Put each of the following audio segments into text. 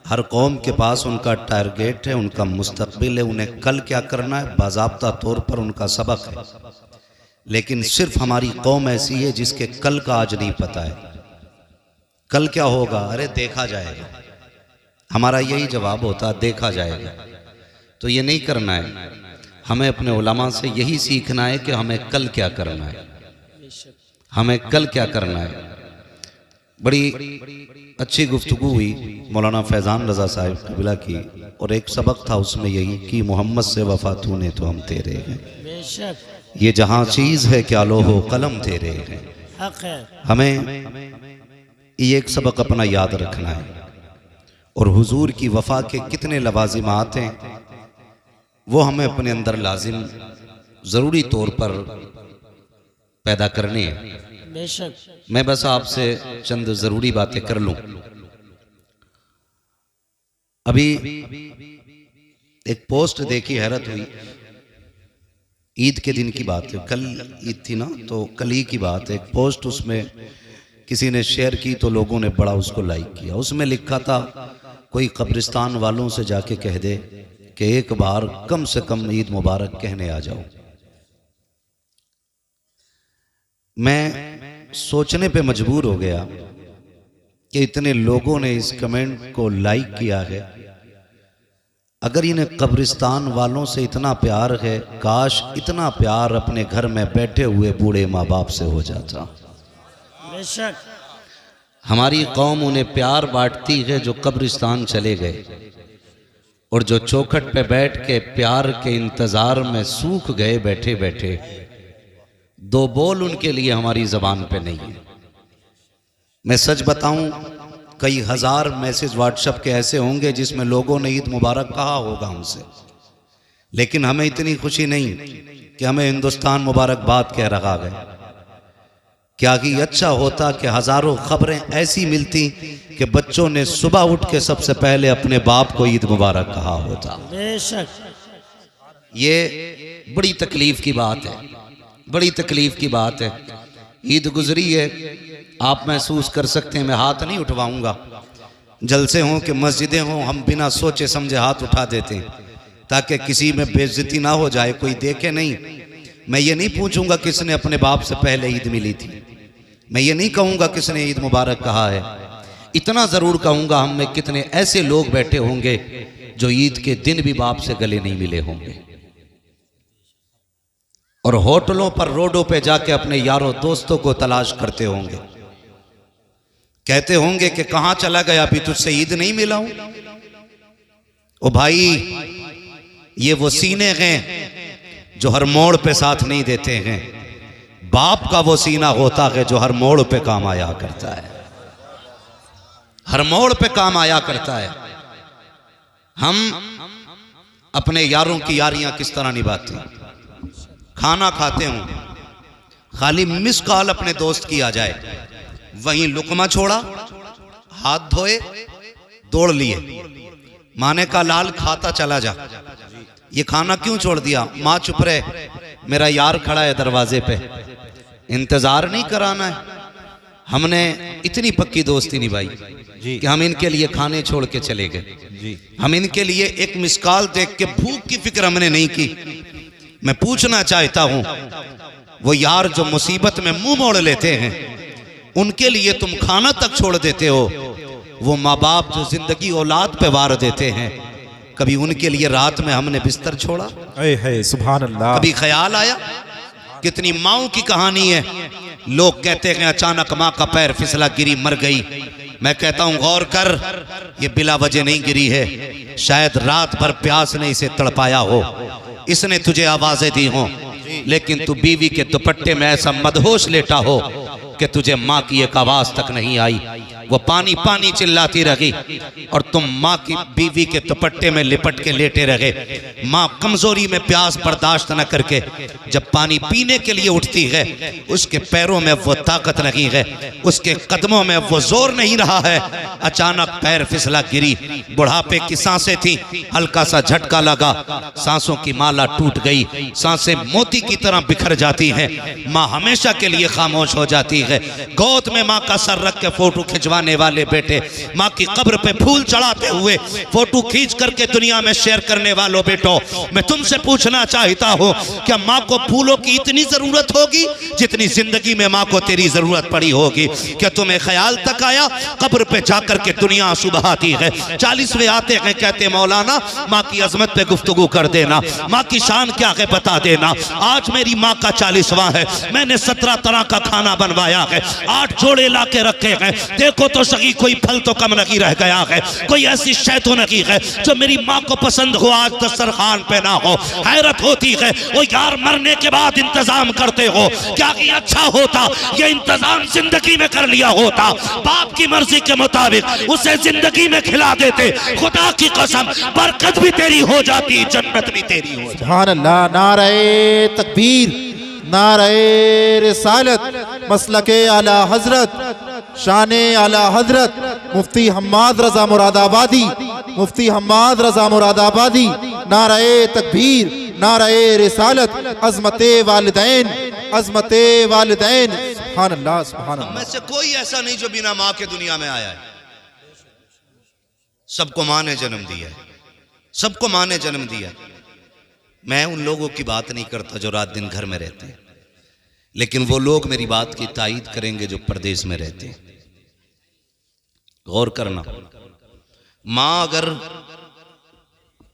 हर कौम के पास उनका टारगेट है, उनका मुस्तकबिल है, उन्हें कल क्या करना है बाज़ाब्ता तौर पर उनका सबक है। लेकिन सिर्फ हमारी कौम ऐसी है जिसके कल का आज नहीं पता है। कल क्या होगा, अरे देखा जाएगा। हमारा यही जवाब होता है, देखा जाएगा। तो ये नहीं करना है। हमें अपने उलमा से यही सीखना है कि हमें कल क्या करना है, हमें कल क्या करना है। बड़ी अच्छी गुफ्तगू हुई मौलाना फैज़ान रज़ा साहिब कबिला की, और एक सबक था उसमें यही कि मोहम्मद से वफा तूने तो हम तेरे हैं, ये जहाँ चीज़ है क्या लोहो कलम तेरे हैं। हमें ये एक सबक अपना याद रखना है। और हुजूर की वफा के कितने लवाजिमात हैं वो हमें अपने अंदर लाजिम ज़रूरी तौर पर पैदा करने हैं। मैं बस आपसे चंद ज़रूरी बातें कर लूं। अभी एक पोस्ट देखी, हैरत हुई। ईद के दिन की बात है, कल ईद थी ना, तो कल ही की बात है। एक पोस्ट उसमें किसी ने शेयर की तो लोगों ने बड़ा उसको लाइक किया। उसमें लिखा था, कोई कब्रिस्तान वालों से जाके कह दे कि एक बार कम से कम ईद मुबारक कहने आ जाओ। मैं सोचने पे मजबूर हो गया कि इतने लोगों ने इस कमेंट को लाइक किया है। अगर इन्हें कब्रिस्तान वालों से इतना प्यार है, काश इतना प्यार अपने घर में बैठे हुए बूढ़े माँ बाप से हो जाता। हमारी कौम उन्हें प्यार बांटती है जो कब्रिस्तान चले गए, और जो चौखट पे बैठ के प्यार के इंतजार में सूख गए बैठे बैठे। दो बोल उनके लिए हमारी जबान पे नहीं है। मैं सच बताऊं, कई हजार मैसेज व्हाट्सएप के ऐसे होंगे जिसमें लोगों ने ईद मुबारक कहा होगा हमसे, लेकिन हमें इतनी खुशी नहीं कि हमें हिंदुस्तान मुबारकबाद कह रहा है। क्या कि अच्छा होता कि हजारों खबरें ऐसी मिलती कि बच्चों ने सुबह उठ के सबसे पहले अपने बाप को ईद मुबारक कहा होता। ये बड़ी तकलीफ की बात है, बड़ी तकलीफ की बात है। ईद गुजरी है, आप महसूस कर सकते हैं। मैं हाथ नहीं उठवाऊंगा। जलसे हों कि मस्जिदें हों, हम बिना सोचे समझे हाथ उठा देते हैं ताकि किसी में बेइज्जती ना हो जाए, कोई देखे नहीं। मैं ये नहीं पूछूंगा किसने अपने बाप से पहले ईद मिली थी। मैं ये नहीं कहूँगा किसने ईद मुबारक कहा है। इतना ज़रूर कहूँगा, हम में कितने ऐसे लोग बैठे होंगे जो ईद के दिन भी बाप से गले नहीं मिले होंगे, और होटलों पर रोडों पे जाके अपने यारों दोस्तों को तलाश करते होंगे। कहते होंगे कि कहाँ चला गया, अभी तुझसे ईद नहीं मिला हूं। ओ भाई, ये वो सीने हैं जो हर मोड़ पे साथ नहीं देते हैं। बाप का वो सीना होता है जो हर मोड़ पे काम आया करता है, हर मोड़ पे काम आया करता है। हम अपने यारों की यारियां किस तरह निभाते हैं। खाना खाते हूं, खाली मिस कॉल अपने दोस्त की आ जाए, वहीं लुकमा छोड़ा, हाथ धोए, दौड़ लिए। माने का लाल खाता चला जा, ये खाना क्यों छोड़ दिया? माँ चुप रहे, मेरा यार खड़ा है दरवाजे पे, इंतजार नहीं कराना है। हमने इतनी पक्की दोस्ती निभाई कि हम इनके लिए खाने छोड़ के चले गए। हम इनके लिए एक मिस कॉल देख के भूख की फिक्र हमने नहीं की। मैं पूछना चाहता हूं, वो यार जो मुसीबत में मुंह मोड़ लेते हैं, उनके लिए तुम खाना तक छोड़ देते हो। वो माँ बाप जो जिंदगी औलाद पे वार देते हैं, कभी उनके लिए रात में हमने बिस्तर छोड़ा? सुभान अल्लाह। कभी ख्याल आया? कितनी माओं की कहानी है। लोग कहते हैं अचानक माँ का पैर फिसला, गिरी, मर गई। मैं कहता हूं गौर कर, ये बिला वजह नहीं गिरी है। शायद रात भर प्यास ने इसे तड़पाया हो, इसने तुझे आवाजें दी हो, लेकिन तू बीवी के दुपट्टे में ऐसा मदहोश लेटा हो कि तुझे माँ की एक आवाज तक नहीं आई। वो पानी पानी चिल्लाती रही और तुम माँ की बीवी के दुपट्टे में लिपट के लेटे रहे। माँ कमजोरी में प्यास बर्दाश्त न करके जब पानी पीने के लिए उठती है, उसके पैरों में वो ताकत नहीं है, उसके कदमों में वो जोर नहीं रहा है। अचानक पैर फिसला, गिरी। बुढ़ापे की सांसें थी, हल्का सा झटका लगा, सांसों की माला टूट गई, सांसें मोती की तरह बिखर जाती हैं। माँ हमेशा के लिए खामोश हो जाती है। गोद में माँ का सर रख के फोटो खिंचवा खिलवाने वाले बेटे, माँ की कब्र पे फूल चढ़ाते हुए फोटो खींच करके दुनिया में शेयर करने वालों बेटो, मैं तुमसे पूछना चाहता हूँ, क्या माँ को फूलों की इतनी जरूरत होगी जितनी जिंदगी में माँ को तेरी जरूरत पड़ी होगी? क्या तुम्हें ख्याल तक आया कब्र पे जाकर के दुनिया आंसू बहाती है? 40वें आते हैं, कहते मौलाना माँ की अजमत पे गुफ्तगू कर देना, माँ की शान क्या है बता देना। आज मेरी माँ का 40वां है, मैंने 17 तरह का खाना बनवाया है, 8 जोड़े ला के रखे हैं, देखो तो सही कोई फल तो कम नहीं रह गया है, कोई ऐसी शय तो नहीं है जो मेरी माँ को पसंद हो आज दस्तरखान पे ना हो। हैरत होती है, वो यार मरने के बाद इंतजाम करते हो, क्या कि अच्छा होता ये इंतजाम जिंदगी में कर लिया होता, बाप की मर्जी के मुताबिक उसे जिंदगी में खिला देते, खुदा की कसम बरकत भी तेरी हो जाती, जन्नत भी तेरी हो जाती। सुभान अल्लाह। नारे तकबीर, नारे रिसालत, मसलके आला हजरत, शाने आला हजरत मुफ्ती हम्माद रजा मुरादाबादी, मुफ्ती हम्माद रजा मुरादाबादी। नारे तकबीर, नारे रिसालत, अजमते वालिदैन, अजमते वालिदैन। सुभान अल्लाह, सुभान अल्लाह। में से कोई ऐसा नहीं जो बिना माँ के दुनिया में आया है, सबको माँ ने जन्म दिया है, सबको माँ ने जन्म दिया। मैं उन लोगों की बात नहीं करता जो रात दिन घर में रहते हैं, लेकिन वो लोग मेरी बात की तायीद करेंगे जो परदेश में रहते हैं। गौर करना, माँ अगर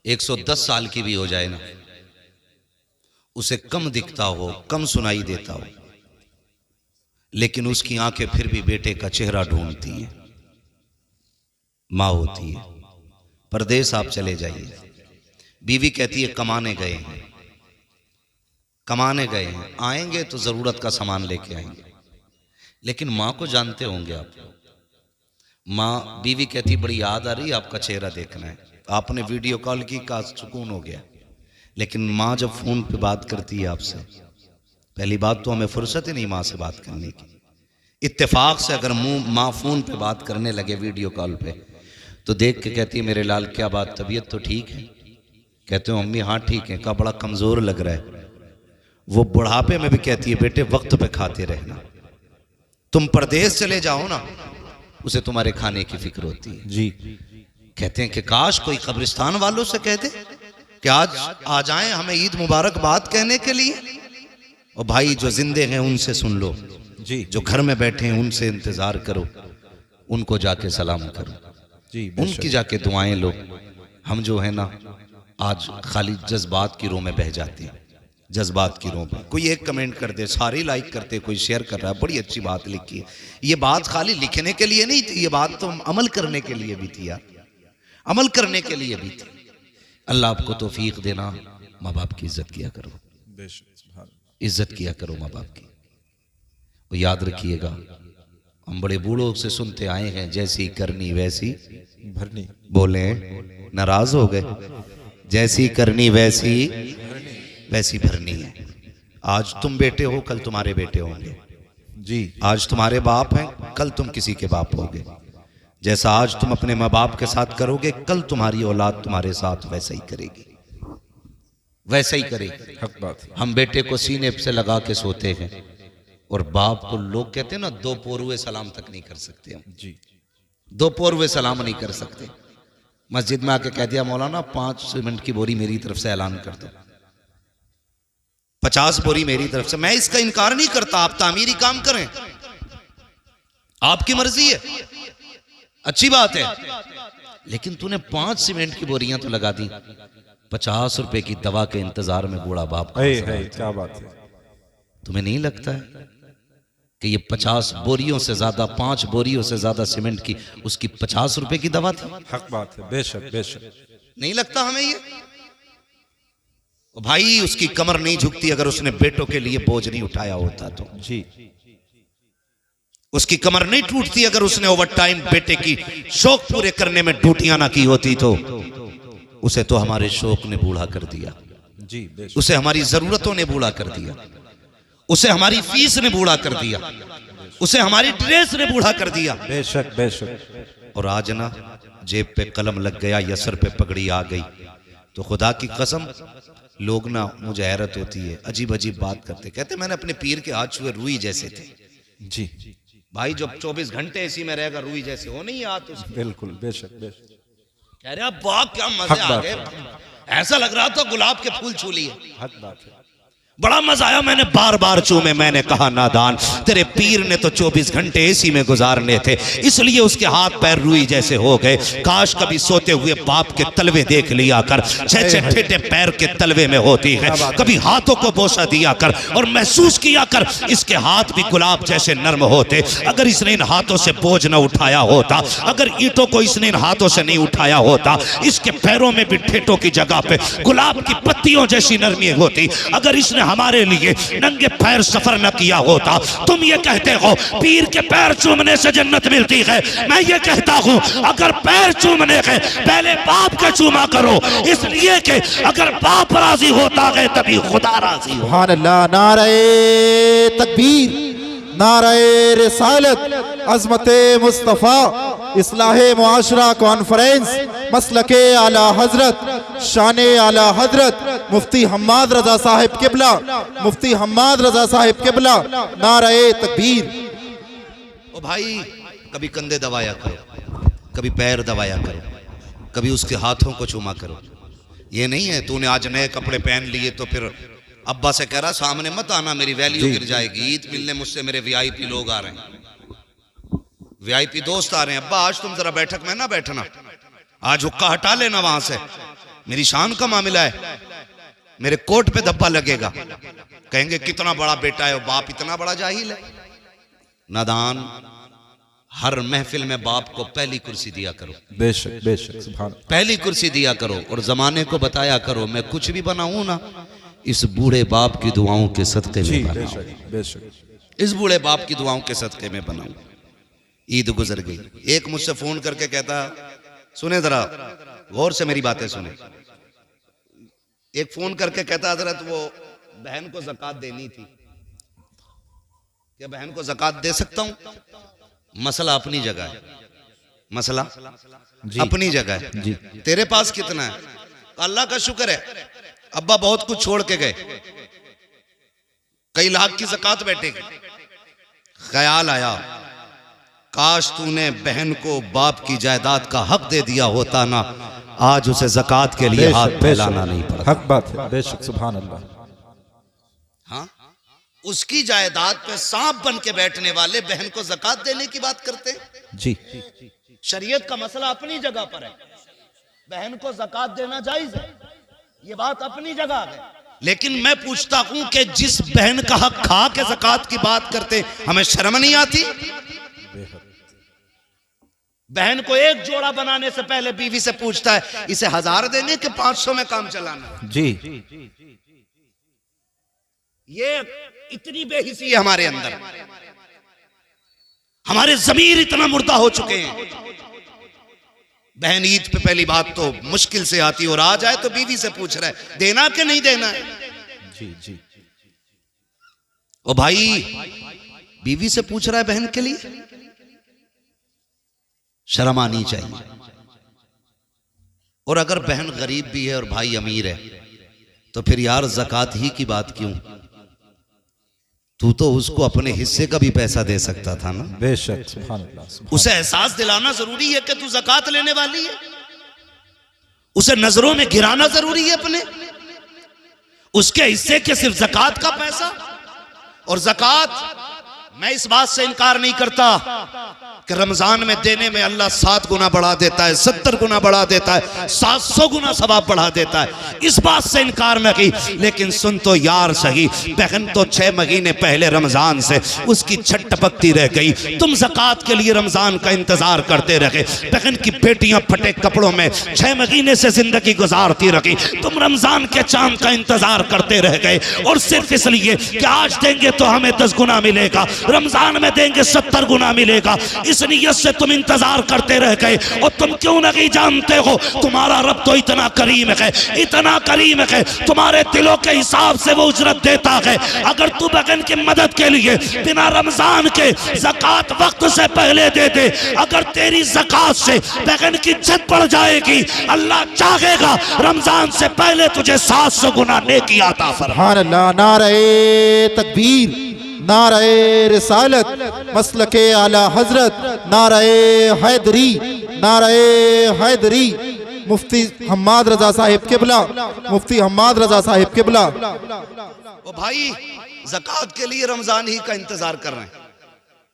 110 साल की भी हो जाए ना, उसे कम दिखता हो, कम सुनाई देता हो, लेकिन उसकी आंखें फिर भी बेटे का चेहरा ढूंढती हैं, माँ होती है। परदेश आप चले जाइए, बीवी कहती है कमाने गए हैं, कमाने गए हैं, आएंगे तो जरूरत का सामान लेके आएंगे, लेकिन माँ को जानते होंगे आप। माँ, बीवी कहती बड़ी याद आ रही, आपका चेहरा देखना है, आपने वीडियो कॉल की, का सुकून हो गया। लेकिन माँ जब फोन पे बात करती है आपसे, पहली बात तो हमें फुर्सत ही नहीं माँ से बात करने की। इत्तेफाक से अगर माँ फोन पे बात करने लगे वीडियो कॉल पे, तो देख के कहती है मेरे लाल क्या बात, तबीयत तो ठीक है? कहते हो अम्मी हाँ ठीक है। का बड़ा कमजोर लग रहा है। वो बुढ़ापे में भी कहती है बेटे वक्त पे खाते रहना, तुम परदेश चले जाओ ना, उसे तुम्हारे खाने की फिक्र होती है जी। कहते हैं कि काश कोई कब्रिस्तान वालों से कह दे कि आज आ जाएं हमें ईद मुबारक बात कहने के लिए। और भाई जो जिंदे हैं उनसे सुन लो जी, जो घर में बैठे हैं उनसे इंतजार करो, उनको जाके सलाम करो जी, उनकी जाके दुआएं लो। हम जो है ना आज खाली जज्बात की रोह में बह जाते हैं, जज्बात की रोह में। कोई एक कमेंट कर दे, सारे लाइक करते, कोई शेयर कर रहा है, बड़ी अच्छी बात लिखी है। ये बात खाली लिखने के लिए नहीं थी, ये बात तो अमल करने के लिए भी थी यार, अमल करने के लिए भी थी। अल्लाह आपको तौफीक देना, माँ बाप की इज्जत किया करो, इज्जत किया करो माँ बाप की। वो याद रखिएगा, हम बड़े बूढ़ों से सुनते आए हैं जैसी करनी वैसी भरनी। बोले नाराज हो गए, जैसी करनी वैसी वैसी भरनी है। आज तुम बेटे हो, कल तुम्हारे बेटे होंगे जी। आज तुम्हारे बाप हैं, कल तुम किसी के बाप होगे। जैसा आज तुम अपने माँ बाप के साथ करोगे, कल तुम्हारी औलाद तुम्हारे साथ वैसा ही करेगी, वैसा ही करेगी। हक बात है। हम बेटे को सीने से लगा के सोते हैं, और बाप को लोग कहते हैं ना 2 पोरुए सलाम तक नहीं कर सकते हम जी। 2 पोरुए सलाम नहीं कर सकते। मस्जिद में आके कह दिया मौलाना 5 सीमेंट की बोरी मेरी तरफ से ऐलान कर दो, 50 बोरी मेरी तरफ से। मैं इसका इनकार नहीं करता, आप तामीरी काम करें, आपकी मर्जी है, अच्छी बात है, लेकिन तूने 5 सीमेंट की बोरियां तो लगा दी, 50 रुपए की दवा के इंतजार में बूढ़ा बाप। क्या बात है। तुम्हें नहीं लगता है कि ये 50 बोरियों से ज्यादा, 5 बोरियों से ज्यादा सीमेंट की उसकी 50 रुपए की दवा थी? हक बात है, बेशक बेशक। नहीं लगता हमें ये? भाई उसकी कमर नहीं झुकती अगर उसने बेटों के लिए बोझ नहीं उठाया होता तो जी। उसकी कमर नहीं टूटती अगर उसने ओवर टाइम बेटे की शौक पूरे करने में ड्यूटियां ना की होती तो। उसे तो हमारे शौक ने बूढ़ा कर दिया जी, उसे हमारी जरूरतों ने बूढ़ा कर दिया, उसे हमारी फीस ने बूढ़ा कर दिया, उसे हमारी ड्रेस ने बूढ़ा कर दिया। बेशक बेशक। और आज ना जेब पे कलम लग गया या सर पे पगड़ी आ गई तो खुदा की कसम लोग ना, मुझे हैरत होती है, अजीब अजीब बात करते, कहते मैंने अपने पीर के हाथ छुए रूई जैसे थे। जी। भाई जब 24 घंटे एसी में रहेगा रुई जैसे हो नहीं हाथ उसके। बिल्कुल, बेशक बेशक। कह रहे अब वाह क्या मजे हक आ बात गए, ऐसा लग रहा था गुलाब के फूल छू लिए। हक बात है। बड़ा मजा आया, मैंने बार बार चूमे। मैंने कहा नादान, तेरे पीर ने तो 24 घंटे एसी में गुजारने थे, इसलिए उसके हाथ पैर रुई जैसे हो गए। काश कभी सोते हुए बाप के तलवे देख लिया कर, छह ठेठे पैर के तलवे में होती है। कभी हाथों को बोसा दिया कर और महसूस किया कर इसके हाथ भी गुलाब जैसे नर्म होते। अगर इसने इन हाथों से बोझ न उठाया होता, अगर ईंटों को इसने इन हाथों से नहीं उठाया होता, इसके पैरों में भी ठेठों की जगह पे गुलाब की पत्तियों जैसी नरमी होती। अगर इसने हमारे लिए नंगे पैर सफर न किया होता। तुम ये कहते हो पीर के पैर चूमने से जन्नत मिलती है, मैं ये कहता हूं अगर पैर चूमने के पहले बाप के चूमा करो, इसलिए कि अगर बाप राजी होता है तभी खुदा राजी हो। सुभान अल्लाह। नारे तकबीर, नारे रिसालत, अज़मते मुस्तफ़ा, इस्लाहे मुआशरा कॉन्फ्रेंस, मसलके आला हजरत, शाने आला हजरत मुफ्ती हम्माद रजा साहिब किबला, मुफ्ती हम्माद रजा साहिब किबला। नारे तकबीर। ओ भाई कभी कंधे दबाया करो, कभी पैर दबाया करो, कभी उसके हाथों को चूमा करो। ये नहीं है तूने आज नए कपड़े पहन लिए तो फिर अब्बा से कह रहा सामने मत आना, मेरी वैल्यू गिर जाएगी। ईद मिलने मुझसे मेरे वीआईपी लोग आ रहे हैं, वीआईपी दोस्त आ रहे हैं। अब्बा आज तुम जरा बैठक में ना बैठना, आज हुक्का हटा लेना वहां से, मेरी शान का मामला है, मेरे कोट पे धब्बा लगेगा। कहेंगे कितना बड़ा बेटा है, बाप इतना बड़ा जाहिल है। नादान, हर महफिल में बाप को पहली कुर्सी दिया करो। बेशक बेशक। सुभान। पहली कुर्सी दिया करो और जमाने को बताया करो मैं कुछ भी बनाऊं ना, इस बूढ़े बाप की दुआओं के सदके में बनाऊं, बेशक बेशक। इस बूढ़े बाप की दुआओं के सदके में बनाऊं। ईद गुजर गई, एक मुझसे फोन करके कहता, सुने जरा गौर से मेरी बातें सुने। एक फोन करके कहता हजरत वो बहन को ज़कात देनी थी, क्या बहन को ज़कात दे सकता हूं? मसला अपनी जगह है, मसला अपनी जगह है जी। तेरे पास कितना है? अल्लाह का शुक्र है अब्बा बहुत कुछ छोड़ के गए, कई लाख की ज़कात बैठेगी। ख्याल आया काश तूने बहन को बाप की जायदाद का हक दे दिया होता ना, आज उसे ज़कात के लिए हाथ फैलाना नहीं पड़ा। हक बात है। बेशक। सुभान अल्लाह। हाँ, उसकी जायदाद पे सांप बन के बैठने वाले बहन को ज़कात देने की बात करते जी। शरीयत का मसला अपनी जगह पर है, बहन को ज़कात देना जायज है, ये बात अपनी जगह है। लेकिन मैं पूछता हूं कि जिस बहन का हक खा के ज़कात की बात करते हमें शर्म नहीं आती? बहन को एक जोड़ा बनाने से पहले बीवी से पूछता है इसे 1000 देने के 500 में काम चलाना जी। ये इतनी बेहिसी है हमारे अंदर, हमारे ज़मीर इतना मुर्दा हो चुके हैं। बहन ईद पे पहली बात तो मुश्किल से आती और आ जाए तो बीवी से पूछ रहा है देना कि नहीं देना है। जी जी। ओ भाई बीवी से पूछ रहा है बहन के लिए, शर्म आनी चाहिए। और अगर बहन गरीब भी है और भाई अमीर है तो फिर यार ज़कात ही की बात क्यों? तू तो उसको अपने हिस्से का भी पैसा दे सकता था ना। बेशक। सुभान अल्लाह। उसे एहसास दिलाना जरूरी है कि तू ज़कात लेने वाली है, उसे नजरों में गिराना जरूरी है अपने, उसके हिस्से के सिर्फ ज़कात का पैसा। और ज़कात मैं इस बात से इनकार नहीं करता कि रमजान में देने में अल्लाह 7 गुना बढ़ा देता है, 70 गुना बढ़ा देता है, 700 गुना सवाब बढ़ा देता है, इस बात से इनकार न की। लेकिन सुन तो यार सही, बहन तो 6 महीने पहले रमजान से उसकी छट टपकती रह गई, तुम ज़कात के लिए रमजान का इंतजार करते रहे। बहन की बेटियां फटे कपड़ों में 6 महीने से जिंदगी गुजारती रही, तुम रमजान के चांद का इंतजार करते रह गए। और सिर्फ इसलिए कि आज देंगे तो हमें 10 गुना मिलेगा, रमजान में देंगे 70 गुना मिलेगा, इस नियत से तुम इंतजार करते रह गए। और तुम क्यों नहीं जानते हो तुम्हारा रब तो इतना करीम है, इतना करीम है, तुम्हारे दिलों के हिसाब से वो उजरत देता है। अगर तू बहन की मदद के लिए बिना रमजान के ज़कात वक्त से पहले दे दे, अगर तेरी ज़कात से बहन की इज्जत बढ़ जाएगी, अल्लाह चाहेगा रमजान से पहले तुझे 700 गुना नेकी अता फरमाए। सुभान अल्लाह। नारे तकबीर, नारे रिसालत मसलके आला हजरत नारे हैदरी नारे हैदरी मुफ्ती हम्माद रजा साहिब किबला मुफ्ती हम्माद रजा साहिब किबला। ओ भाई ज़कात के लिए रमजान ही का इंतजार कर रहे हैं।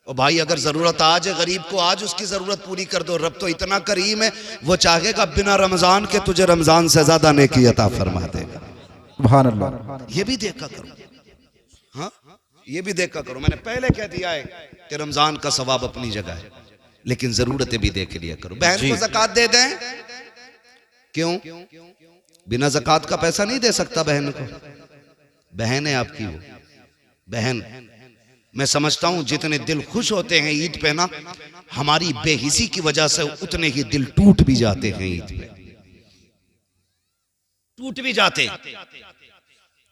ओ भाई अगर जरूरत आज है गरीब को आज उसकी जरूरत पूरी कर दो। रब तो इतना करीम है, वो चाहेगा बिना रमजान के तुझे रमजान से ज्यादा नेकी अता फरमा देगा। सुभान अल्लाह। ये भी देखा करो, हाँ ये भी देखा करो। मैंने पहले कह दिया है कि रमजान का सवाब अपनी जगह है, लेकिन जरूरतें भी देख लिया करो। बहन को ज़कात दे दें, क्यों? बिना ज़कात का पैसा नहीं दे सकता बहन को। बहन है आपकी वो बहन। मैं समझता हूं जितने दिल खुश होते हैं ईद पे ना, हमारी बेहिसी की वजह से उतने ही दिल टूट भी जाते हैं ईद पे, टूट भी जाते,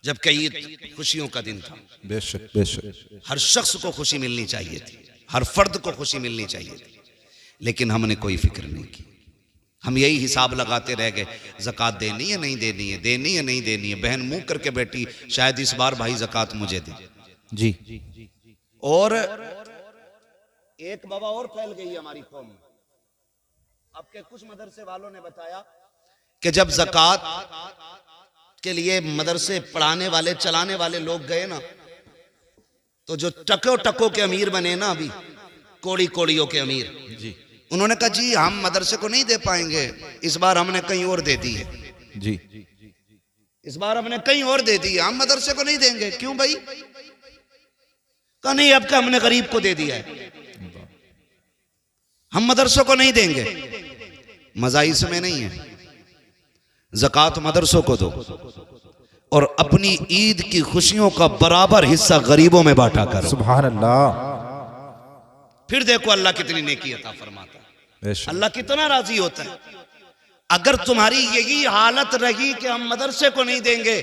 जबकि ईद खुशियों का दिन था। बेशक बेशक हर शख्स को खुशी मिलनी चाहिए थी, हर फर्द को खुशी मिलनी चाहिए थी, लेकिन हमने कोई फिक्र नहीं की। हम यही हिसाब लगाते रह गए, ज़कात देनी है नहीं देनी है, देनी है नहीं देनी है। बहन मुंह करके बैठी, शायद इस बार भाई ज़कात मुझे दे। जी। और एक बाबा और फैल गई हमारी कौम में। आपके कुछ मदरसे वालों ने बताया कि जब ज़कात के लिए मदरसे पढ़ाने वाले चलाने वाले लोग गए ना, तो जो टको टको के अमीर बने ना, अभी कोड़ी कोड़ियों के अमीर जी, उन्होंने कहा जी हम मदरसे को नहीं दे पाएंगे, इस बार हमने कहीं और दे दी है जी, इस बार हमने कहीं और दे दी है, हम मदरसे को नहीं देंगे। क्यों भाई? कहा नहीं, अब का हमने गरीब को दे दिया है, हम मदरसों को नहीं देंगे। मजा इसमें नहीं है, ज़कात मदरसों को दो और अपनी ईद की खुशियों का बराबर हिस्सा गरीबों में बांटा करो। सुभान अल्लाह। फिर देखो अल्लाह कितनी नेकी अता फरमाता है, अल्लाह कितना राजी होता है। अगर तुम्हारी यही हालत रही कि हम मदरसे को नहीं देंगे,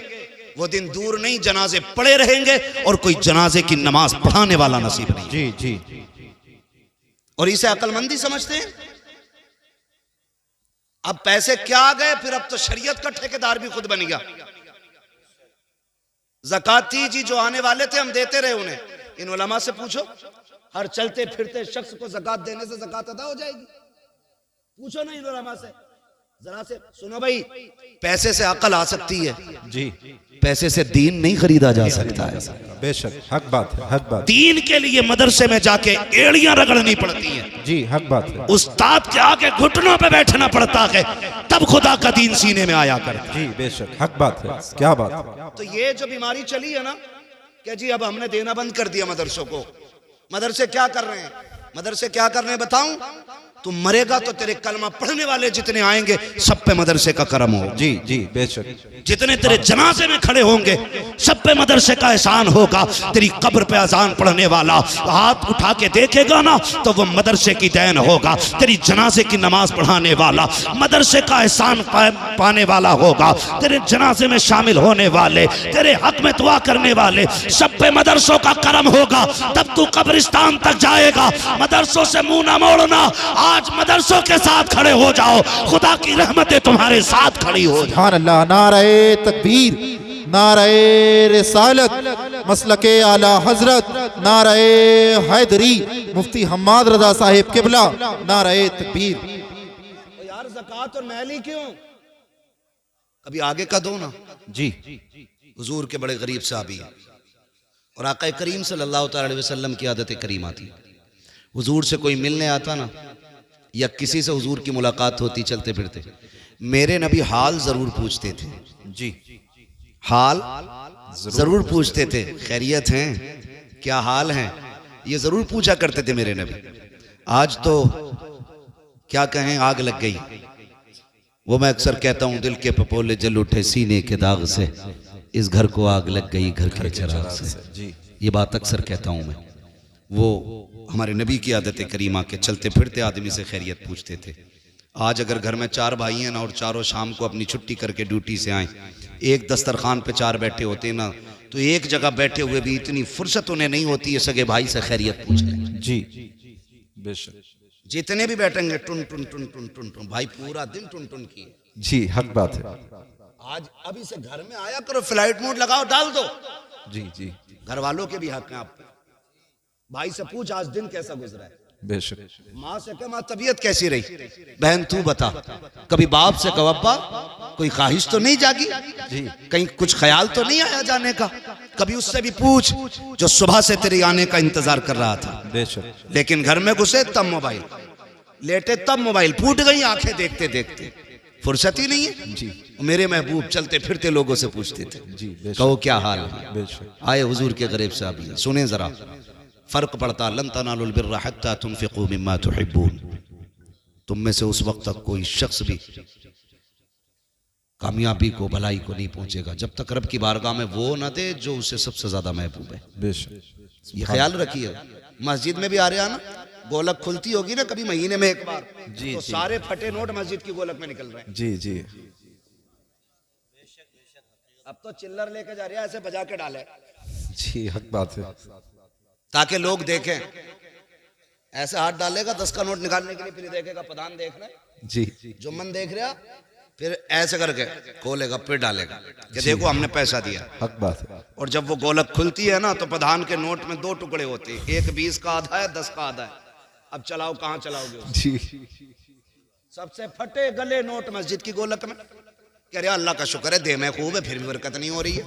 वो दिन दूर नहीं, जनाजे पड़े रहेंगे और कोई जनाजे की नमाज पढ़ाने वाला नसीब नहीं। जी जी। और इसे अक्लमंदी समझते हैं। अब पैसे क्या आ गए, फिर अब तो शरीयत का ठेकेदार भी खुद बन गया। ज़काती जी जो आने वाले थे हम देते रहे उन्हें। इन उलमा से पूछो, हर चलते फिरते शख्स को ज़कात देने से ज़कात अदा हो जाएगी? पूछो ना इन उलमा से, जरा से सुनो भाई। पैसे से अकल आ सकती है जी, पैसे से दीन नहीं खरीदा जा सकता है। बेशक हक बात है, हक बात। दीन के लिए मदरसे में जाके एड़ियां रगड़नी पड़ती हैं जी, हक बात है। उस्ताद के आगे घुटनों पे बैठना पड़ता है, तब खुदा का दीन सीने में आया करता। जी बेशक हक बात है, क्या बात है। तो ये जो बीमारी चली है ना कि जी अब हमने देना बंद कर दिया मदरसों को। मदरसे क्या कर रहे हैं? मदरसे क्या कर रहे हैं बताऊं? तुम मरेगा तो तेरे कलमा पढ़ने वाले जितने आएंगे सब पे मदरसे का करम हो। जी जी बेशक। जितने तेरे जनाजे में खड़े होंगे सब पे मदरसे का एहसान होगा। तेरी कब्र पे अजान पढ़ने वाला हाथ उठा के देखेगा ना तो वो मदरसे की देन होगा। तेरी जनाजे की नमाज पढ़ाने वाला मदरसे का एहसान पाने वाला होगा। तेरे जनाजे में शामिल होने वाले, तेरे हक में दुआ करने वाले सब पे मदरसों का करम होगा। तब तू कब्रिस्तान तक जाएगा। मदरसों से मुंह ना मोड़ना, आज मदरसों के साथ खड़े हो जाओ, खुदा की रहमतें तुम्हारे साथ खड़ी हो। सुभान अल्लाह। नारे तकबीर, नारे रिसालत मसलके आला हजरत, नारे हैदरी मुफ्ती हम्माद रजा साहिब किबला, नारे तकबीर। यार ज़कात और महली क्यों? कभी आगे का दो ना। जी। हुजूर के बड़े गरीब साहबी और आका करीम सल्लल्लाहु अलैहि वसल्लम की आदत करीमा थी। हुजूर से कोई मिलने आता ना या किसी से हुजूर की मुलाकात होती चलते फिरते, मेरे नबी हाल जरूर पूछते थे। जी, हाल जरूर पूछते थे। खैरियत हैं? क्या हाल है? ये जरूर पूछा करते थे मेरे नबी। आज तो क्या कहें, आग लग गई। वो मैं अक्सर कहता हूं, दिल के पपोले जल उठे सीने के दाग से, इस घर को आग लग गई घर के चिराग से। ये बात अक्सर कहता हूं मैं। वो हमारे नबी की आदत करीमा के चलते फिरते आदमी से खैरियत पूछते थे। आज अगर घर में 4 भाई हैं ना और चारों शाम को अपनी छुट्टी करके ड्यूटी से आए, एक दस्तरखान पे 4 बैठे होते ना, तो एक जगह बैठे हुए भी इतनी फुर्सत उन्हें नहीं होती है सगे भाई से खैरियत पूछने। जी बेशक। जितने भी बैठेंगे टुन टुन टुन टुन टुन टुन, भाई पूरा दिन टुन टुन किए। जी हक बात है। आज अभी से घर में आया करो, फ्लाइट मोड लगाओ, डाल दो। जी जी। घर वालों के भी हक हैं आप पे। भाई से पूछ आज दिन कैसा गुजरा है, बेशक। माँ से कह माँ तबीयत कैसी रही, बहन तू बता। कभी बाप से कहो अब्बा कोई ख्वाहिश तो नहीं जागी, कहीं कुछ ख्याल तो नहीं आया जाने का। कभी उससे भी पूछ जो सुबह से तेरे आने का इंतजार कर रहा था। बेशक। लेकिन घर में घुसे तब मोबाइल, लेटे तब मोबाइल, फूट गई आंखें देखते देखते, फुर्सत ही नहीं है जी। मेरे महबूब चलते फिरते लोगों से पूछते थे जी बेशक। कहो क्या हाल है। बेशक। आए हुजूर के करीब से अभी सुने जरा, फर्क पड़ता लन तनालुल बिर्रा हत्ता तुनफिकू मिम्मा तुहिब्बून। तुम में से उस वक्त तक कोई शख्स भी कामयाबी को, भलाई को नहीं पहुंचेगा जब तक रब की बारगाह में वो ना दे जो उसे सबसे ज्यादा महबूब है। बेशक। ये ख्याल रखिए। मस्जिद में भी आ रहे हैं ना, गोलक खुलती होगी ना कभी महीने में एक बार, जी, तो जी। सारे फटे नोट मस्जिद की गोलक में निकल रहे हैं। जी जी। अब तो चिल्लर लेके जा रहे हैं, ऐसे बजा के डाले जी हक बात है। ताकि लोग देखें। ऐसे हाथ डालेगा 10 का नोट निकालने के लिए, फिर देखेगा प्रधान देख रहे हैं, जी जुम्मन देख रहा, फिर ऐसे करके खोलेगा फिर डालेगा कि देखो हमने पैसा दिया। हक बात है। और जब वो गोलक खुलती है ना तो प्रधान के नोट में 2 टुकड़े होते हैं, एक 20 का आधा है, 10 का आधा है। अब चलाओ कहाँ चलाओगे उसे? जी। सबसे फटे गले नोट मस्जिद की गोलक में। कह रहे अल्लाह का शुक्र है दे में खूब है, फिर भी बरकत नहीं हो रही है।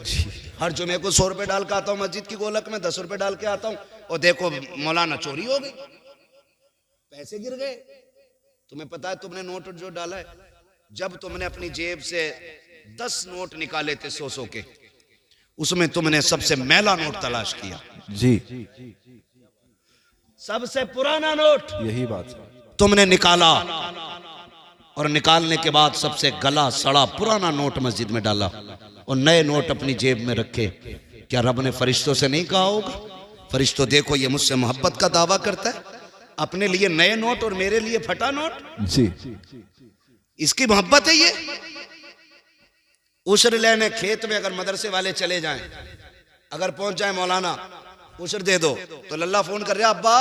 हर जुमे को 100 रुपए डाल के आता हूँ मस्जिद की गोलक में, 10 रुपए डाल के आता हूँ, और देखो मौलाना चोरी हो गई, पैसे गिर गए। तुम्हें पता है तुमने नोट जो डाला है, जब तुमने अपनी जेब से 10 नोट निकाले थे 100 के, उसमें तुमने सबसे मैला नोट तलाश किया। जी सबसे पुराना नोट यही बात है। तुमने निकाला, और निकालने के बाद सबसे गला सड़ा पुराना नोट मस्जिद में डाला, और नए नोट अपनी जेब में रखे। क्या रब ने फरिश्तों से नहीं कहा होगा, फरिश्तों देखो ये मुझसे मोहब्बत का दावा करता है, अपने लिए नए नोट और मेरे लिए फटा नोट, जी इसकी मोहब्बत है ये। उशर लेने खेत में अगर मदरसे वाले चले जाएं, अगर पहुंच जाए मौलाना उशर दे दो, तो लल्ला फोन कर रहा अब्बा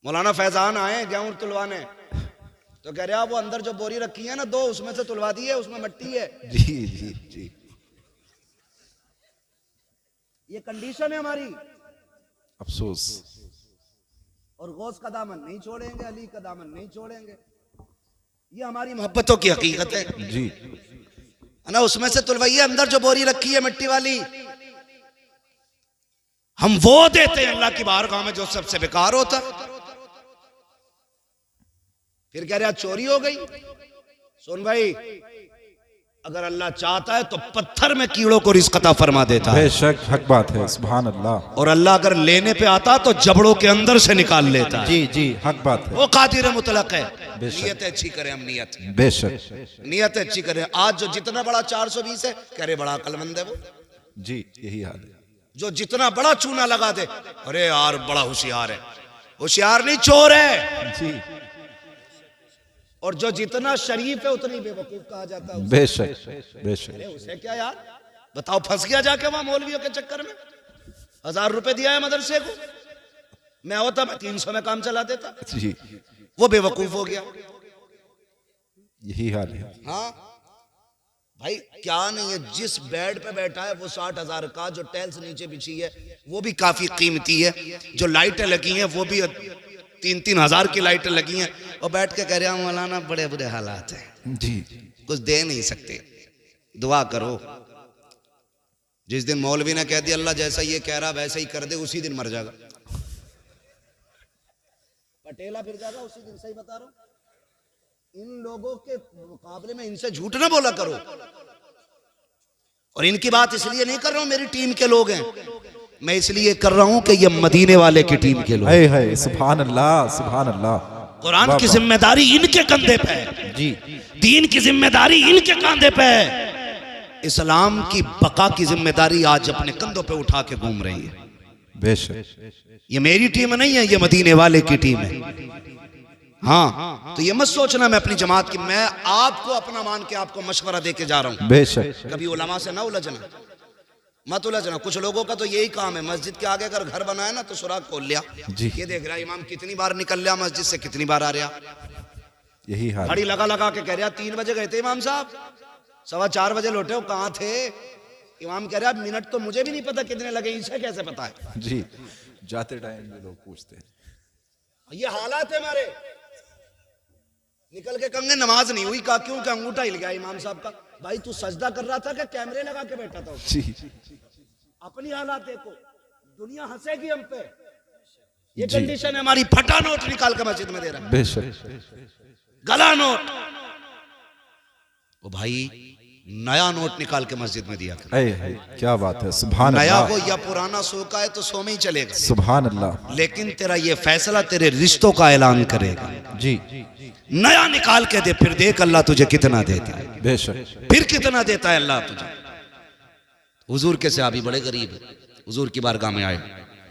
मौलाना फैजान आए गेहूं तुलवाने, तो कह रहा वो अंदर जो बोरी रखी है ना 2, उसमें से तुलवा दी है, उसमें मिट्टी है। जी जी जी। ये कंडीशन है हमारी। अफसोस। और गौस का दामन नहीं छोड़ेंगे, अली का दामन नहीं छोड़ेंगे। ये हमारी मोहब्बतों की हकीकत है जी। है ना। उसमें से तुलवाइए, अंदर जो बोरी रखी है मिट्टी वाली, हम वो देते हैं अल्लाह की बारगाह में जो सबसे बेकार होता। फिर कह रहा चोरी हो गई। सुन भाई, अगर अल्लाह चाहता है तो पत्थर में कीड़ों को रिज़्क़ अता फरमा देता है। बेशक हक बात है। सुभान अल्लाह। और अल्लाह अगर लेने पे आता तो जबड़ों के अंदर से निकाल लेता है। जी जी हक बात है। वो कादिर मुतलक है। बेशक। नियत अच्छी करें हम, नियत बेशक। नियत अच्छी करें। आज जो जितना बड़ा 420 है, कह रहे बड़ा अक्लमंद है वो। जी यही हाल है। जो जितना बड़ा चूना लगा दे, अरे यार बड़ा होशियार है। होशियार नहीं, चोर है। जी और जो जितना शरीफ है उतनी बेवकूफ कहा जाता है उसे। बेशक बेशक। अरे उसे क्या यार, बताओ फंस गया जाके वहां मौलवियों के चक्कर में। 1000 रुपए दिया है मदरसे को, मैं होता मैं 300 में काम चला देता। जी वो बेवकूफ हो गया। यही हाल है। हाँ भाई क्या नहीं है, जिस बेड पे बैठा है वो 60,000 का, जो टाइल्स नीचे बिछी है वो भी काफी कीमती है, जो लाइटें लगी हैं वो भी 3-3 हजार की लाइटें लगी हैं, और बैठ के कह रहे हैं मौलाना बड़े बुरे हालात हैं, जी कुछ दे नहीं सकते, दुआ करो। जिस दिन मौलवी ने कह दिया अल्लाह जैसा ये कह रहा वैसा ही कर दे, उसी दिन मर जाएगा, पटेला फिर जाएगा उसी दिन। सही बता रहा हूं। इन लोगों के मुकाबले में इनसे झूठ ना बोला करो। और इनकी बात इसलिए नहीं कर रहा हूं मेरी टीम के लोग हैं, मैं इसलिए कर रहा हूं कि ये मदीने वाले की टीम के लोग। है सुभान अल्लाह सुभान अल्लाह। कुरान की जिम्मेदारी इनके कंधे पे है जी। दीन की जिम्मेदारी इनके कंधे पे है। इस्लाम की बका की जिम्मेदारी आज अपने कंधों पे उठा के घूम रही है। बेशक। ये मेरी टीम नहीं है, ये मदीने वाले की टीम है। हाँ तो ये मत सोचना मैं अपनी जमात की, मैं आपको अपना मान के आपको मशवरा दे के जा रहा हूं। बेशक। कभी उलमा से ना उलझना, मत उलझना। कुछ लोगों का तो यही काम है, मस्जिद के आगे अगर घर बनाया ना तो सुराग खोल लिया जी। ये देख रहा इमाम कितनी बार निकल लिया मस्जिद से, कितनी बार आ रहा। यही हाल। घड़ी लगा लगा के कह रहा 3 बजे गए थे इमाम साहब, 4:15 बजे लौटे हो, कहाँ थे? इमाम कह रहा है मिनट तो मुझे भी नहीं पता कितने लगे, इसे कैसे पता है? जी, जाते टाइम में लोग पूछते हैं। ये हालात है हमारे। निकल के कहेंगे नमाज नहीं हुई, कहा क्यों? क्या अंगूठा हिल गया इमाम साहब का। भाई तू सजदा कर रहा था कि कैमरे लगा के बैठा था? जी, अपनी हालात देखो, दुनिया हंसेगी हम पे। ये कंडीशन है हमारी। फटा नोट निकाल के मस्जिद में दे रहा है, बेशक। गला नोट। ओ भाई नया नोट निकाल के मस्जिद में दिया कर। क्या बात है, सुभान नया अल्लाह, हो या पुराना, सो का है तो सो में ही चलेगा। सुभान अल्लाह। लेकिन तेरा ये फैसला तेरे रिश्तों का ऐलान करेगा। जी, नया निकाल के दे, फिर देख अल्लाह तुझे कितना देता है। बेशक। फिर कितना देता है अल्लाह तुझे। हुजूर के सहाबी बड़े गरीब है, हुजूर की बारगाह में आए।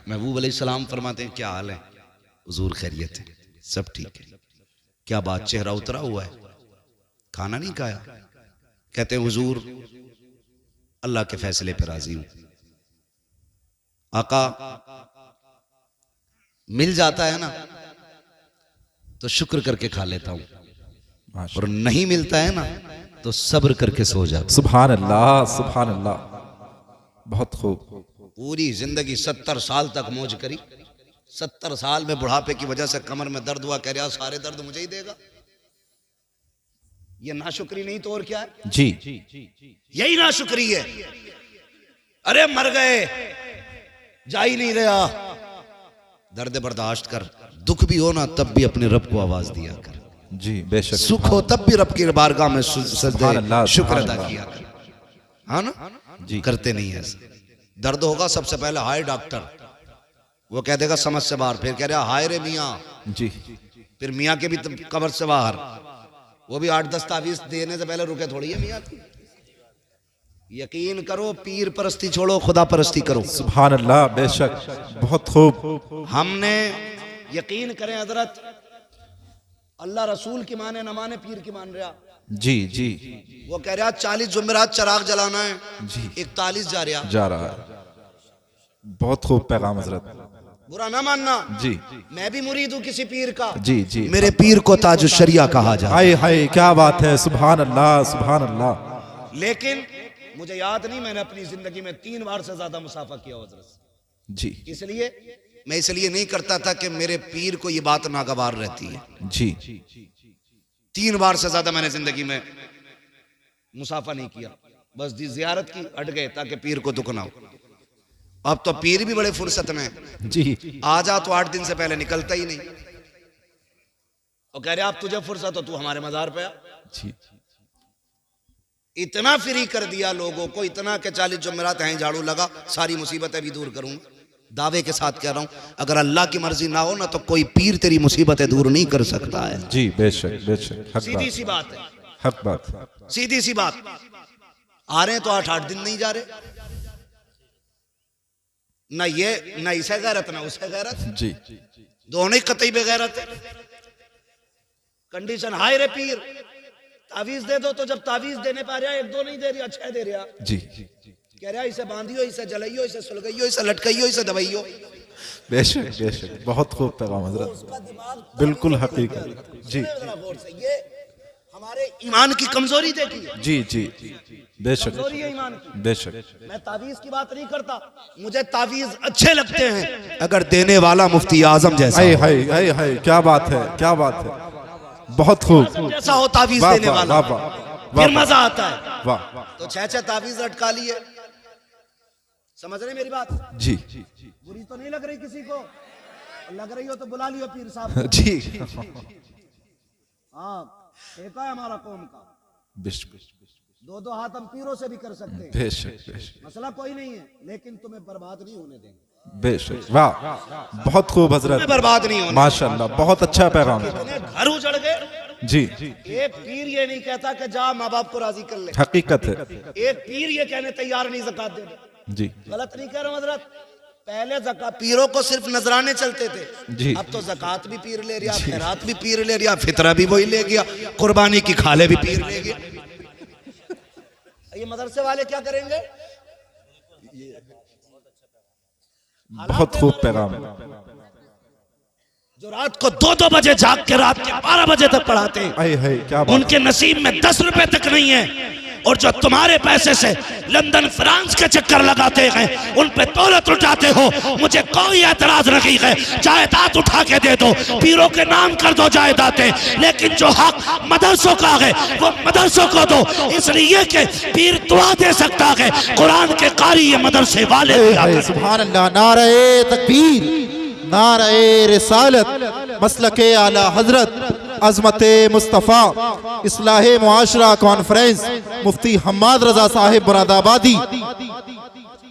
महबूब अलैहिस्सलाम फरमाते हैं क्या हाल है? हुजूर खैरियत है, सब ठीक है। क्या बात, चेहरा उतरा हुआ है, खाना नहीं खाया? कहते हैं हुजूर अल्लाह के फैसले पर राजी हूं। आका मिल जाता है ना तो शुक्र करके खा लेता हूं, माशा- और नहीं मिलता है ना तो सब्र करके सो जाता। सुभान अल्लाह, सुभान अल्लाह, बहुत खूब। पूरी जिंदगी 70 साल तक मौज करी, 70 साल में बुढ़ापे की वजह से कमर में दर्द हुआ, कह रहा सारे दर्द मुझे ही देगा। ये नाशुक्री नहीं तो और क्या है? जी, यही नाशुक्री है। अरे मर गए, जा ही नहीं रहा। दर्द बर्दाश्त कर, दुख भी हो ना तब भी अपने रब को आवाज दिया कर। जी, बेशक। सुख हो तब भी रब की बारगाह में सुभान अल्लाह, शुक्र सुभान अदा किया कर। हाँ ना? जी, करते नहीं है ऐसा। दर्द होगा सबसे पहले हाय डॉक्टर, वो कह देगा समझ से बाहर, फिर कह रहा हाय रे मियाँ, जी, फिर मियाँ के भी कब्र से बाहर। वो भी 8-10 तावीज देने से पहले रुके थोड़ी है मियाँ की। यकीन करो, पीर परस्ती छोड़ो, खुदा परस्ती करो। सुभान अल्लाह, बेशक, बहुत खूब। हमने यकीन करें हजरत, अल्लाह रसूल की माने न माने, पीर की मान रहा। जी, जी, वो कह रहा 40 जुमेरात चराग जलाना है, जी, 41 जा रहा। जा रहा है। बहुत खूब पैगाम हजरत। बुरा ना मानना, जी, मैं भी मुरीद हूँ किसी पीर का। जी, जी। मेरे पीर को ताजुश शरिया कहा जाए। हाय हाय, क्या बात है, सुभान अल्लाह, सुभान अल्लाह। लेकिन मुझे याद नहीं, मैंने अपनी जिंदगी में 3 बार से ज्यादा मुसाफा किया हजरत से। जी, इसलिए नहीं करता था कि मेरे पीर को ये बात नागवार रहती है। जी, 3 बार से ज्यादा मैंने जिंदगी में मुसाफा नहीं किया, बस जियारत की, हट गए ताकि पीर को दुख ना हो। अब तो पीर भी बड़े फुर्सत में, जी, आ जा तो 8 दिन से पहले निकलता ही नहीं, और कह रहे आप तुझे फुर्सत हो तू हमारे मजार पे आ। जी, इतना फ्री कर दिया लोगों को, इतना कि 40 जुमेरात हैं झाड़ू लगा, सारी मुसीबतें भी दूर करूंगा। दावे के साथ कह रहा हूं, अगर अल्लाह की मर्जी ना हो ना तो कोई पीर तेरी मुसीबतें दूर नहीं कर सकता है। जी, बेशक, बेशक, हक सीधी बात, सी बात है, हक बात। सीधी सी बात। आ रहे हैं तो 8-8 दिन नहीं जा रहे, ना ये ना इसे गैरत ना उसे गैरत, जी, दोनों ही कतई बेगैरत है। कंडीशन हाय रे पीर, तावीज दे दो, तो जब तावीज देने पा रहा 1-2 नहीं दे रहा, 6 दे रहा। जी, कह रहा इसे बांधियो, इसे जलाइयो, इसे सुलगाइयो, इसे लटकाइयो, इसे दबाइयो। बेशक, बेशक, बहुत खूब पैगाम हजरत, उसका दिमाग बिल्कुल हकीकत। जी, ये हमारे ईमान की कमजोरी देखी है। जी, जी, बेशक, कमजोरी है ईमान की। बेशक। मैं तावीज की बात नहीं करता, मुझे तावीज अच्छे लगते हैं अगर देने वाला मुफ्ती आजम जैसा हाय हो। हाय हाय हाय, क्या बात है, क्या बात है, बहुत खूब। जैसा हो तावीज वाह, देने वाह, वाला, वाह, वाह, फिर वाह, मजा आता है। वाह, तो 6 तावीज लटका लिए, समझ रहे मेरी बात? जी, बुरी तो नहीं लग रही किसी को? लग रही हो तो बुला लियो पीर साहब को। जी, हाँ, ठेका है हमारा कौम का। बेशक, 2-2 हाथ हम पीरों से भी कर सकते हैं, बेशक, बेशक, मसला कोई नहीं है, लेकिन तुम्हें बर्बाद नहीं होने देंगे। बेशक, वाह, बहुत खूब तुम्हें हजरत, बर्बाद नहीं होने। माशाल्लाह, बहुत अच्छा पैगाम। इतने घर उजड़ गए। जी, एक पीर ये नहीं कहता कि जा माँ बाप को राजी कर ले, हकीकत है। एक पीर ये कहने तैयार नहीं ज़कात देने। जी, गलत नहीं कह रहा हूं हजरत, पहले ज़कात पीरों को सिर्फ नजराने चलते थे, जी, अब तो ज़कात भी पीर ले रहा, खैरात भी पीर ले रहा, फितरा भी वही ले गया, कुर्बानी की खाले भी पीर ले गया। ये मदरसे वाले क्या करेंगे? बहुत खूब पैगाम। जो रात को 2-2 बजे जाग के रात के 12 बजे तक पढ़ाते हैं, हाय हाय, क्या बात। उनके नसीब में 10 रुपए तक नहीं है, और जो तुम्हारे पैसे से लंदन फ्रांस के चक्कर लगाते हैं उन पे दौलत उठाते हो, मुझे कोई एतराज नहीं है, जायदाद उठा के दे दो, पीरों के नाम कर दो जायदादें, लेकिन जो हक मदरसों का है वो मदरसों को दो, इसलिए कि पीर दुआ दे सकता है, कुरान के कारी ये मदरसे वाले। सुभान अल्लाह, नारे तकबीर, नारे रिसालत, मसलके आला हजरत, अजमते मुस्तफ़ा, इस्लाहे मुआशरा कॉन्फ्रेंस, मुफ्ती हम्माद रजा साहिब मुरादाबादी।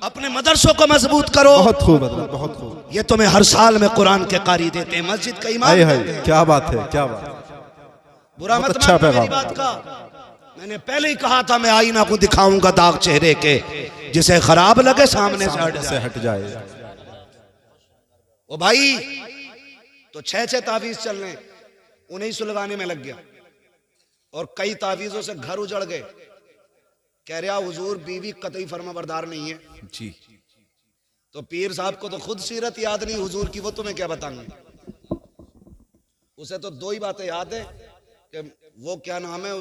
अपने मदरसों को मजबूत करो। बहुत खूब हजरत, बहुत खूब। ये तुम्हें हर साल में कुरान के कारी देते हैं, मस्जिद का इमाम देते हैं। क्या बात है, क्या बात है। बुरा मत अच्छा मानना मेरी पैगाम। बात का। मैंने पहले ही कहा था मैं आईना को दिखाऊंगा दाग चेहरे के, जिसे खराब लगे सामने से हट जाए। ओ भाई, तो 6 तावीज चल रहे, उन्हें सुलगाने में लग गया और कई तावीजों से घर उजड़ गए। कह रहा हुजूर बीवी कतई फर्माबरदार नहीं है जी। तो पीर साहब को तो खुद सीरत याद नहीं हुजूर की, वो तुम्हें क्या बताएंगे। उसे तो 2 ही बातें याद है कि वो क्या नाम है,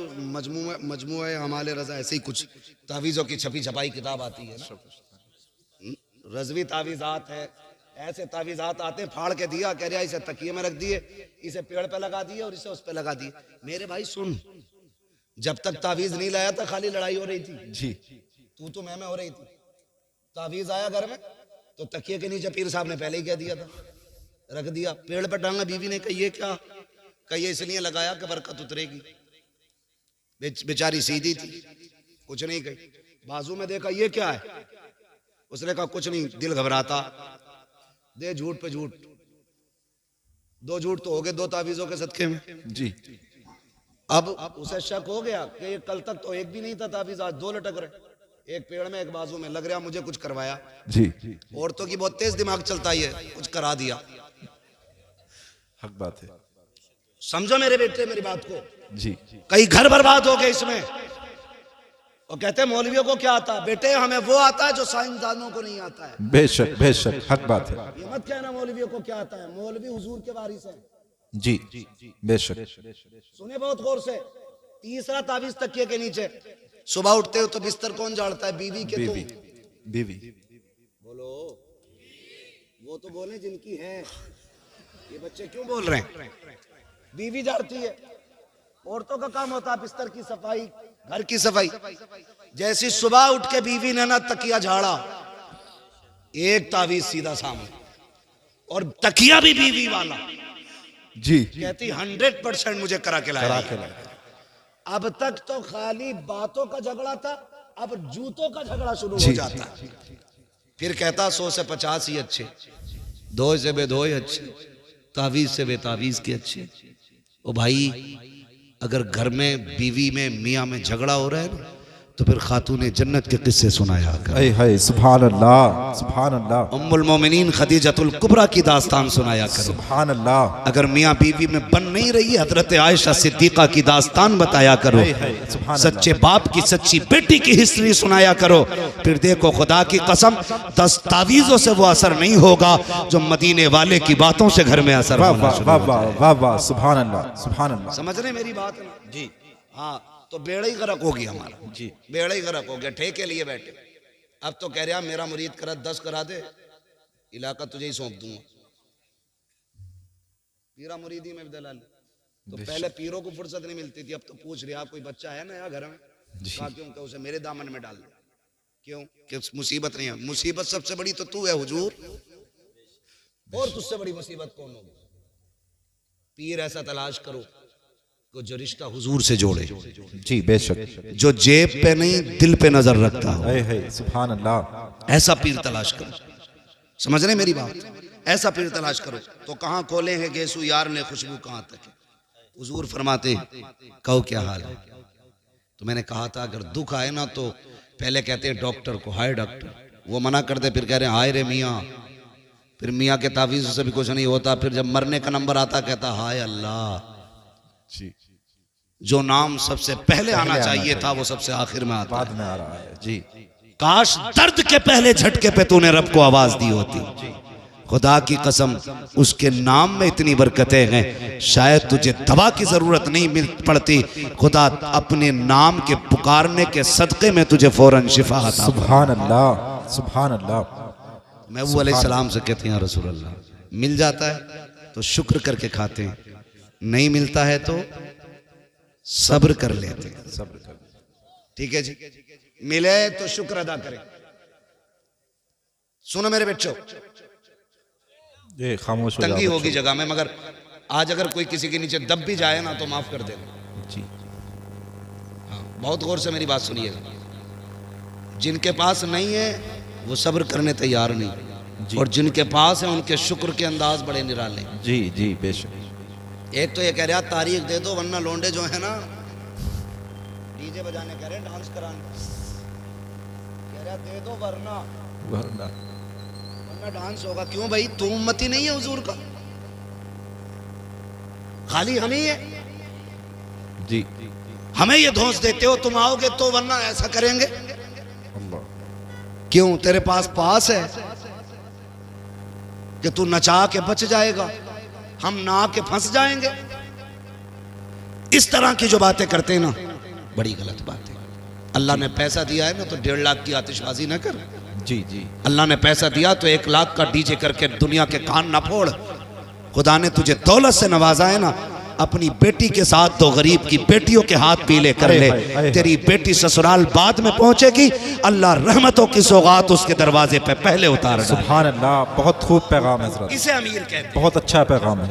मजमूए हमारे रजा, ऐसे ही कुछ तावीजों की छपी छपाई किताब आती है ना, रजवी तावीजात है, ऐसे तावीजात आते हैं, फाड़ के दिया, कह रहा इसे तकिए में रख दिए, इसे पेड़ पे लगा दिए और इसे उस पे लगा दिए। मेरे भाई सुन, जब तक तावीज नहीं लाया था खाली लड़ाई हो रही थी जी। तू मैं हो रही थी। तावीज आया घर में तो तकिए के नीचे पीर साहब ने पहले ही कह दिया था, रख दिया, पेड़ पर टांगा। बीवी ने कही ये क्या, कही इसलिए लगाया कि बरकत उतरेगी। बेचारी सीधी थी, कुछ नहीं कही। बाजू में देखा ये क्या है, उसने कहा कुछ नहीं, दिल घबराता, दे झूठ पे झूठ, 2 झूठ तो हो गए 2 तावीजों के सदके में जी। अब उसे शक हो गया कि ये कल तक तो एक भी नहीं था तावीज, आज 2 लटक रहे, एक पेड़ में एक बाजू में, लग रहा मुझे कुछ करवाया जी। औरतों की बहुत तेज दिमाग चलता है, कुछ करा दिया। हक बात है। समझो मेरे बेटे मेरी बात को जी। कई घर बर्बाद हो गए इसमें। और कहते हैं मौलवियों को क्या आता है, बेटे हमें वो आता है जो साइंसदानों को नहीं आता है। बेशक बेशक, हक बात है। ये मत कहना मौलवियों को क्या आता है, मौलवी हुजूर के वारिस है। जी बेशक। सुने बहुत गौर से। तीसरा तावीज तकिए के नीचे, सुबह उठते हो तो बिस्तर कौन झाड़ता है, बीवी के तुम। बीवी बोलो, वो तो बोले जिनकी है, ये बच्चे क्यों बोल रहे हैं। बीवी झाड़ती है, औरतों का काम होता है बिस्तर की सफाई, घर की सफाई। जैसी सुबह उठ के बीवी ने ना तकिया झाड़ा, एक तावीज सीधा सामने, और तकिया भी बीवी वाला। जी। कहती 100% मुझे करा के लाया। अब तक तो खाली बातों का झगड़ा था, अब जूतों का झगड़ा शुरू हो जाता है। फिर कहता 100 से 50 ही अच्छे, 2 से बेदोई अच्छे, तावीज से बेतावीज के अच्छे। ओ भाई, अगर घर में बीवी में मियाँ में झगड़ा हो रहा है ना, तो फिर खातूने जन्नत के किस्से सुनाया कर। हाय सुभान अल्लाह, सुभान अल्लाह। उम्मुल मोमिनीन खदीजतुल कुबरा की दास्तान सुनाया करो। सुभान अल्लाह। अगर मियाँ बीवी में बन नहीं रही, हजरत आयशा सिद्दीका की दास्तान बताया करो। सच्चे बाप की सच्ची बेटी की हिस्ट्री सुनाया करो। फिर देखो खुदा की कसम, 10 तावीजों से वो असर नहीं होगा जो मदीने वाले की बातों से घर में असर होना शुरू हो जाए। वाह वाह, सुभान अल्लाह, सुभान अल्लाह। समझ रहे मेरी बात ना जी। हाँ, तो बेड़ा ही गरक होगी हमारा जी, बेड़ा ही गरक हो गया। ठेके लिए बैठे, अब तो कह रहा मेरा मुरीद करा 10 करा दे, इलाका तुझे ही सौंप दूंगा। पीरा मुरीदी में दलाल। तो पहले पीरों को फुर्सत नहीं मिलती थी, अब तो पूछ रहा कोई बच्चा है नया घर में, कहा क्यों, कि उसे मेरे दामन में डाल दे। क्यों, कि मुसीबत नहीं है। मुसीबत सबसे बड़ी तो तू है हुजूर, और तुझसे बड़ी मुसीबत कौन होगी। पीर ऐसा तलाश करो को जो रिश्ता हुजूर से जोड़े। जी बेशक। जो जेब पे नहीं दिल पे नजर रखता हो, सुभान अल्लाह। ऐसा पीर तलाश करो। समझ रहे मेरी बात, ऐसा पीर तलाश करो। तो कहाँ खोले हैं गेसू यार ने खुशबू कहाँ तक है। हुजूर फरमाते कहो क्या हाल है। तो मैंने कहा था अगर दुख आए ना तो पहले कहते हैं डॉक्टर को, हाय डॉक्टर, वो मना करते, फिर कह रहे हैं हाय रे मियाँ। फिर मियाँ के तावीज़ से भी कुछ नहीं होता। फिर जब मरने का नंबर आता कहता हाय अल्लाह। जो नाम सबसे पहले आना चाहिए था वो सबसे आखिर में आता, बाद में आ रहा है। जी। काश दर्द के पहले झटके पे तूने रब को आवाज दी होती। खुदा की कसम उसके नाम में इतनी बरकतें हैं, शायद तुझे दवा की जरूरत नहीं मिल पड़ती, खुदा अपने नाम के पुकारने के सदक़े में तुझे फौरन शिफा अता। सुभान अल्लाह, सुभान अल्लाह। महबूब अलैहिस्सलाम से कहते हैं रसूल अल्लाह, मिल जाता है तो शुक्र करके खाते हैं, नहीं मिलता है तो सब्र कर लेते हैं। सब्र कर। ठीक है जी, मिले तो शुक्र अदा करें। सुनो मेरे बच्चों, ये खामोश हो जाओ तंगी होगी बच्चों। जगह में, मगर आज अगर कोई किसी के नीचे दब भी जाए ना तो माफ कर देना। जी हाँ, बहुत गौर से मेरी बात सुनिएगा। जिनके पास नहीं है वो सब्र करने तैयार नहीं, और जिनके पास है उनके शुक्र के अंदाज बड़े निराले। जी जी बेशक। एक तो ये कह रहा तारीख दे दो वरना लौंडे जो है ना डीजे बजाने कह रहे, डांस कराने कह रहा दे दो वरना डांस होगा। क्यों भाई, तू उम्मती नहीं है हुजूर का, खाली हम ही है। जी हमें ये धौंस देते हो, तुम आओगे तो वरना ऐसा करेंगे। अल्लाह। क्यों, तेरे पास है कि तू नचा के बच जाएगा, हम ना के फंस जाएंगे। इस तरह की जो बातें करते हैं ना, बड़ी गलत बात है। अल्लाह ने पैसा दिया है ना तो 1.5 लाख की आतिशबाजी ना कर। जी जी अल्लाह ने पैसा दिया तो 1 लाख का डीजे करके दुनिया के कान ना फोड़। खुदा ने तुझे दौलत से नवाजा है ना, अपनी बेटी के साथ 2 गरीब की बेटियों के हाथ पीले कर ले। तेरी बेटी ससुराल बाद में पहुंचेगी, अल्लाह रहमतों की सौगात उसके दरवाजे पे पहले उतार डाले। सुभान अल्लाह, बहुत खूब पैगाम है हज़रत। इसे अमीर कहते हैं। बहुत अच्छा पैगाम है।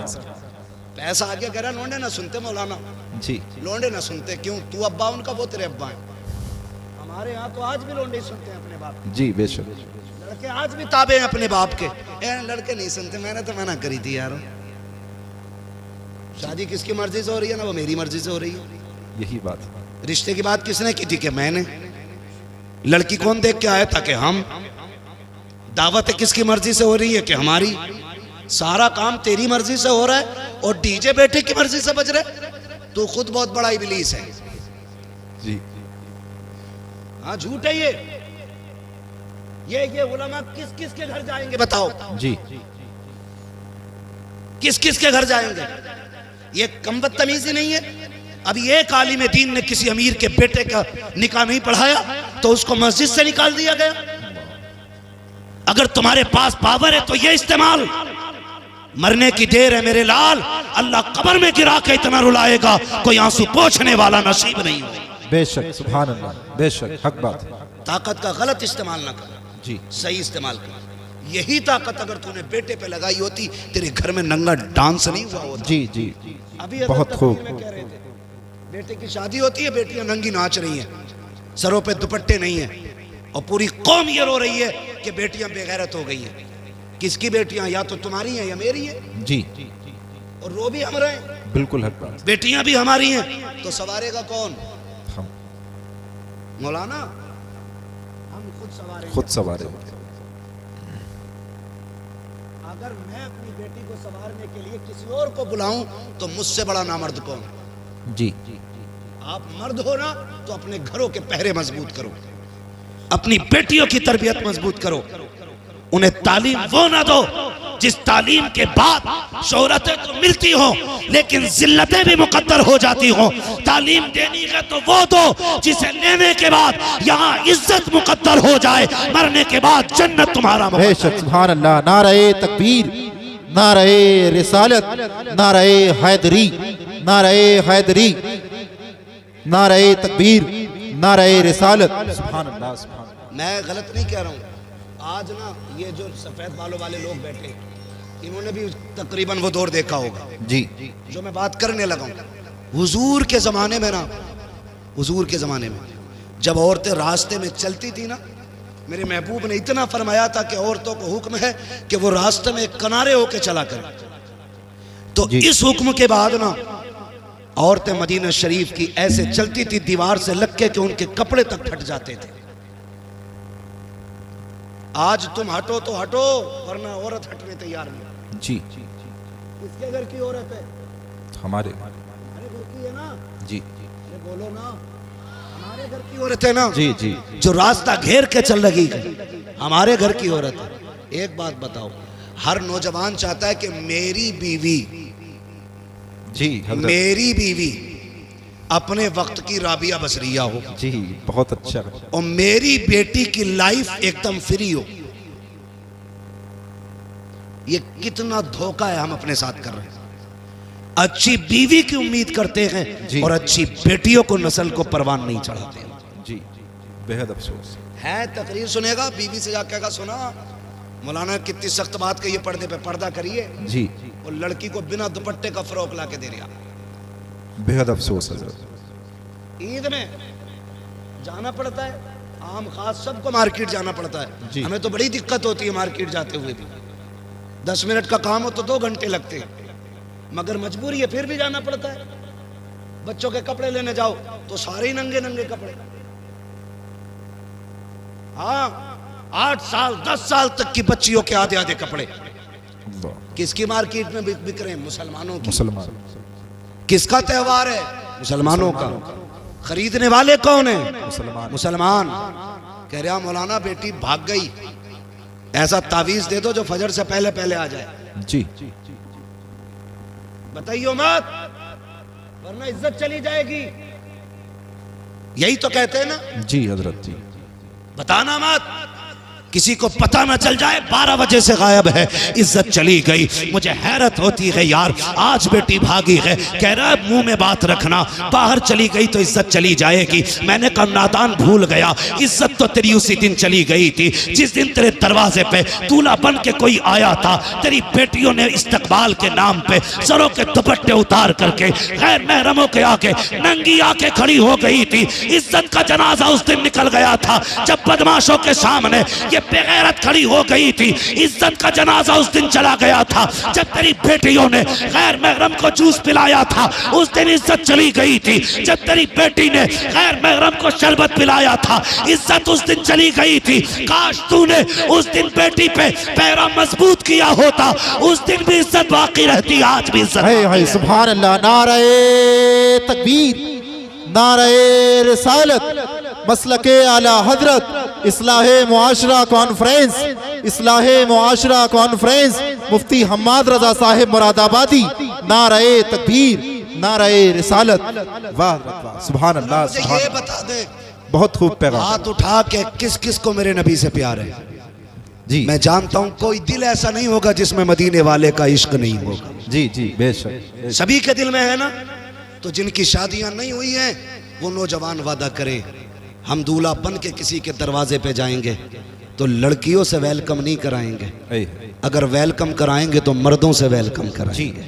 पैसा आगे कह रहा, लोंडे ना सुनते मौलाना, जी लोंडे ना सुनते। क्यों, तू अब्बा उनका, वो तेरे अब्बा हैं। हमारे यहाँ तो आज भी लोंडे सुनते हैं अपने बाप, जी बेशक। लड़के आज भी ताबे हैं अपने बाप के। लड़के नहीं सुनते, मैंने तो मना करी थी यार। शादी किसकी मर्जी से हो रही है ना, वो मेरी मर्जी से हो रही है। यही बात है। रिश्ते की बात किसने की थी कि मैंने। लड़की कौन देख के आया था कि हम। दावत किसकी मर्जी से हो रही है कि हमारी। सारा काम तेरी मर्जी से हो रहा है और डीजे बेटे की मर्जी से बज रहे। तू खुद बहुत बड़ा इबलीस है। जी हाँ, झूठ है ये उलमा किस किस के घर जाएंगे बताओ, जी किस किस के घर जाएंगे। ये कम बदतमीजी नहीं है। अभी एक आलिम दीन ने किसी अमीर के बेटे का निकाह नहीं पढ़ाया तो उसको मस्जिद से निकाल दिया गया। अगर तुम्हारे पास पावर है तो ये इस्तेमाल। मरने की देर है मेरे लाल, अल्लाह कब्र में गिरा के इतना रुलाएगा कोई आंसू पोंछने वाला नसीब नहीं हो। बेशक, सुभान अल्लाह, बेशक, हक बात है। ताकत का गलत इस्तेमाल ना कर, जी सही इस्तेमाल कर। यही ताकत अगर तूने बेटे पे लगाई होती, तेरे घर में नंगा डांस नहीं हुआ होता। जी जी अभी बहुत खूब। में कह रहे थे, बेटे की शादी होती है, बेटियां नंगी नाच रही हैं, सरों पे दुपट्टे नहीं है, और पूरी कौम ये रो रही है कि बेटियां बेगैरत हो गई हैं। किसकी बेटियां, या तो तुम्हारी हैं या मेरी है। जी और रो भी हम रहे हैं, बिल्कुल हक बात। बेटियां भी हमारी हैं, तो सवारेगा कौन? हम मौलाना, हम खुद सवारेंगे। खुद सवारे। अगर मैं अपनी बेटी को संवारने के लिए किसी और को बुलाऊं तो मुझसे बड़ा नामर्द कौन? जी आप मर्द हो ना तो अपने घरों के पहरे मजबूत करो, अपनी बेटियों की तरबियत मजबूत करो, उन्हें तालीम वो ना दो जिस तालीम के बाद शोहरतें तो मिलती हो लेकिन जिल्लतें भी मुकद्दर हो जाती हो। तालीम देनी है तो वो दो जिसे लेने के बाद यहाँ इज्जत मुकद्दर हो जाए, मरने के बाद जन्नत तुम्हारा। बेशक, सुभान अल्लाह। नारे तकबीर, नारे रिसालत, नारे हैदरी, नारे हैदरी, नारे तकबीर, नारे रिसालत। सुभान अल्लाह, सुभान अल्लाह। मैं गलत नहीं कह रहा हूँ। आज ना ये जो सफेद बालों वाले लोग बैठे, इन्होंने भी तकरीबन वो दौर देखा होगा जी जो मैं बात करने लगा हूँ। हुजूर के जमाने में ना, हुजूर के जमाने में जब औरतें रास्ते में चलती थी ना, मेरे महबूब ने इतना फरमाया था कि औरतों को हुक्म है कि वो रास्ते में किनारे होके चला करें। तो इस हुक्म के बाद ना औरतें मदीना शरीफ की ऐसे चलती थी दीवार से लग के कि उनके कपड़े तक फट जाते थे। आज तुम हटो तो हटो, वरना औरत हटने तैयार नहीं। जी किसके घर की औरत है? हमारे घर की है ना। जी ये बोलो ना, हमारे घर की औरत है ना। जी जी जो रास्ता घेर के चल रही है, हमारे घर की औरत है। एक बात बताओ, हर नौजवान चाहता है कि मेरी बीवी, जी हजरत, मेरी बीवी अपने वक्त की राबिया बसरिया हो जी बहुत अच्छा। और मेरी बेटी की लाइफ एकदम फ्री हो। ये कितना धोखा है हम अपने साथ कर रहे हैं। अच्छी बीवी की उम्मीद करते हैं और अच्छी बेटियों को, नस्ल को परवान नहीं चढ़ाते। जी बेहद अफसोस है। तकरीर सुनेगा, बीवी से जाकर कहेगा सुना मौलाना कितनी सख्त बात कही है, पर्दे पे पर्दा करिए, जी, और लड़की को बिना दुपट्टे का फ्रॉक ला के दे रहा। बेहद अफसोस हजरत। ईद में जाना पड़ता है, आम खास सबको मार्केट जाना पड़ता है। हमें तो बड़ी दिक्कत होती है मार्केट जाते हुए भी। 10 मिनट का काम हो तो 2 घंटे लगते हैं, मगर मजबूरी है, फिर भी जाना पड़ता है। बच्चों के कपड़े लेने जाओ तो सारे ही नंगे नंगे कपड़े। हाँ, 8 साल 10 साल तक की बच्चियों के आधे आधे कपड़े। किसकी मार्केट में बिक रहे हैं? मुसलमानों की। मुसलमान। किसका त्योहार है? मुसलमानों का। खरीदने वाले कौन है? मुसलमान। कह रहा मौलाना बेटी भाग गई, ऐसा तावीज दे दो जो फजर से पहले पहले आ जाए। जी बताइयो मत, वरना इज्जत चली जाएगी। यही तो कहते हैं ना। जी हजरत जी। बताना मत, किसी को पता ना चल जाए 12 बजे से गायब है, इज्जत चली गई। मुझे हैरत होती है यार, आज बेटी भागी है, कह रहा है मुंह में बात रखना, बाहर चली गई तो इज्जत चली जाएगी। मैंने कहा नादान भूल गया, इज्जत तो तेरी उसी दिन चली गई थी जिस दिन तेरे दरवाजे पे दूल्हा बन के कोई आया था। तेरी बेटियों ने इस्तकबाल के नाम पे सरों के दुपट्टे उतार करके गैर महरमों के आके नंगी आके खड़ी हो गई थी। इज्जत का जनाजा उस दिन निकल गया था जब बदमाशों के सामने ये बेगैरत खड़ी हो गई थी। इज्जत का जनाजा उस दिन चला गया था जब तेरी बेटियों ने गैर महरम को जूस पिलाया था। उस दिन इज्जत चली गई थी जब तेरी बेटी ने गैर महरम को शरबत पिलाया था। इज्जत उस दिन चली गई थी। काश तूने उस दिन बेटी पे पैरा मजबूत किया होता, उस दिन भी इज्जत बाकी रहती, आज भी इज्जत। है सुभान अल्लाह। नारे तकबीर, नारे रिसालत, मसलके आला हजरत, इस्लाहे मुआशरा कॉन्फ्रेंस, इस्लाहे मुआशरा कॉन्फ्रेंस, मुफ्ती हम्माद रजा साहिब मुरादाबादी। नारे तकबीर, नारे रिसालत। वाह वाह, सुभान अल्लाह। मुझे ये बता दे, बहुत खूब पैगाम। हाथ उठा के किस किस को मेरे नबी से प्यार है? जी मैं जानता हूं कोई दिल ऐसा नहीं होगा जिसमें मदीने वाले का इश्क नहीं होगा। जी जी बेशक। सभी के दिल में है ना। तो जिनकी शादियां नहीं हुई हैं वो नौजवान वादा करें, हम दूल्हा बन के किसी के दरवाजे पे जाएंगे तो लड़कियों से वेलकम नहीं कराएंगे, अगर वेलकम कराएंगे तो मर्दों से वेलकम कराएंगे।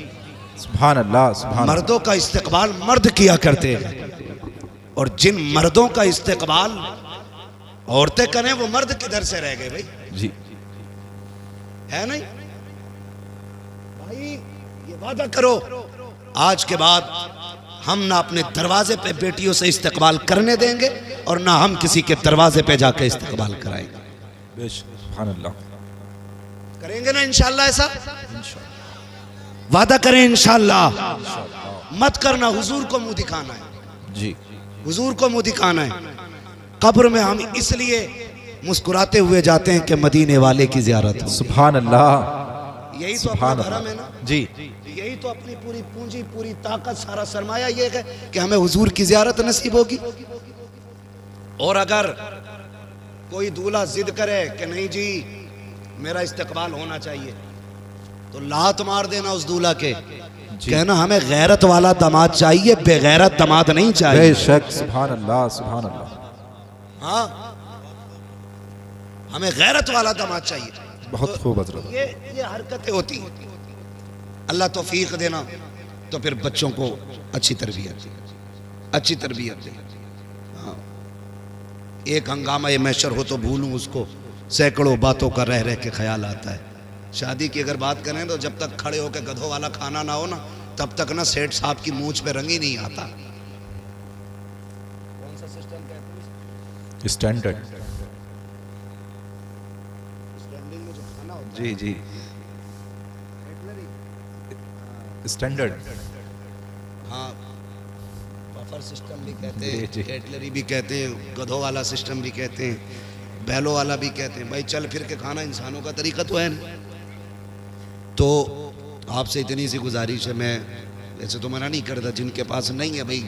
सुभान अल्लाह, सुभान। मर्दों का इस्तेकबाल मर्द किया करते हैं, और जिन मर्दों का इस्तेकबाल औरतें करें वो मर्द किधर से रह गए भाई? जी है नहीं भाई? ये वादा करो आज के बाद हम ना अपने दरवाजे पे बेटियों से इस्तकबाल करने देंगे और ना हम किसी के दरवाजे पे जाके इस्तकबाल कराएंगे। सुभान अल्लाह। करेंगे ना इंशाअल्लाह? ऐसा वादा करें इंशाअल्लाह। मत करना, हुजूर को मुंह दिखाना है। जी, हुजूर को मुंह दिखाना है। कब्र में हम इसलिए मुस्कुराते हुए जाते हैं कि मदीने वाले की जियारत हो। सुभान अल्लाह। यही तो अपना धर्म है ना। जी, यही तो अपनी पूरी पूंजी, पूरी ताकत, सारा सरमाया ये है कि हमें हुजूर की जियारत नसीब होगी। और अगर कोई दूल्हा जिद करे कि नहीं जी मेरा इस्तकबाल होना चाहिए, तो लात मार देना उस दूल्हा के, कहना हमें गैरत वाला दामाद चाहिए, बेगैरत दामाद नहीं चाहिए। बेशक। सुभान अल्लाह, सुभान अल्लाह। हाँ, हमें गैरत वाला दामाद चाहिए। बहुत खूब हजरत। ये हरकतें होती हैं। अल्लाह तौफीक देना, तो फिर बच्चों को अच्छी तरबियत दे। हाँ, एक हंगामा ये मैशर हो तो भूलूं उसको, सैकड़ों बातों का रह रह के ख्याल आता है। शादी की अगर बात करें तो जब तक खड़े होकर गधों वाला खाना ना हो ना, तब तक ना सेठ साहब की मूंछ पे रंग ही नहीं आता। कौन सा सिस्टम कहते हैं? स्टैंडर्ड। जी जी, स्टैंडर्ड। हाँ, बफर सिस्टम भी कहते हैं, कैटलरी भी कहते हैं, गधों वाला सिस्टम भी कहते हैं, बैलों वाला भी कहते हैं। भाई चल फिर के खाना इंसानों का तरीका तो है नहीं। तो आपसे इतनी सी गुजारिश है, मैं वैसे तो मना नहीं करता, जिनके पास नहीं है भाई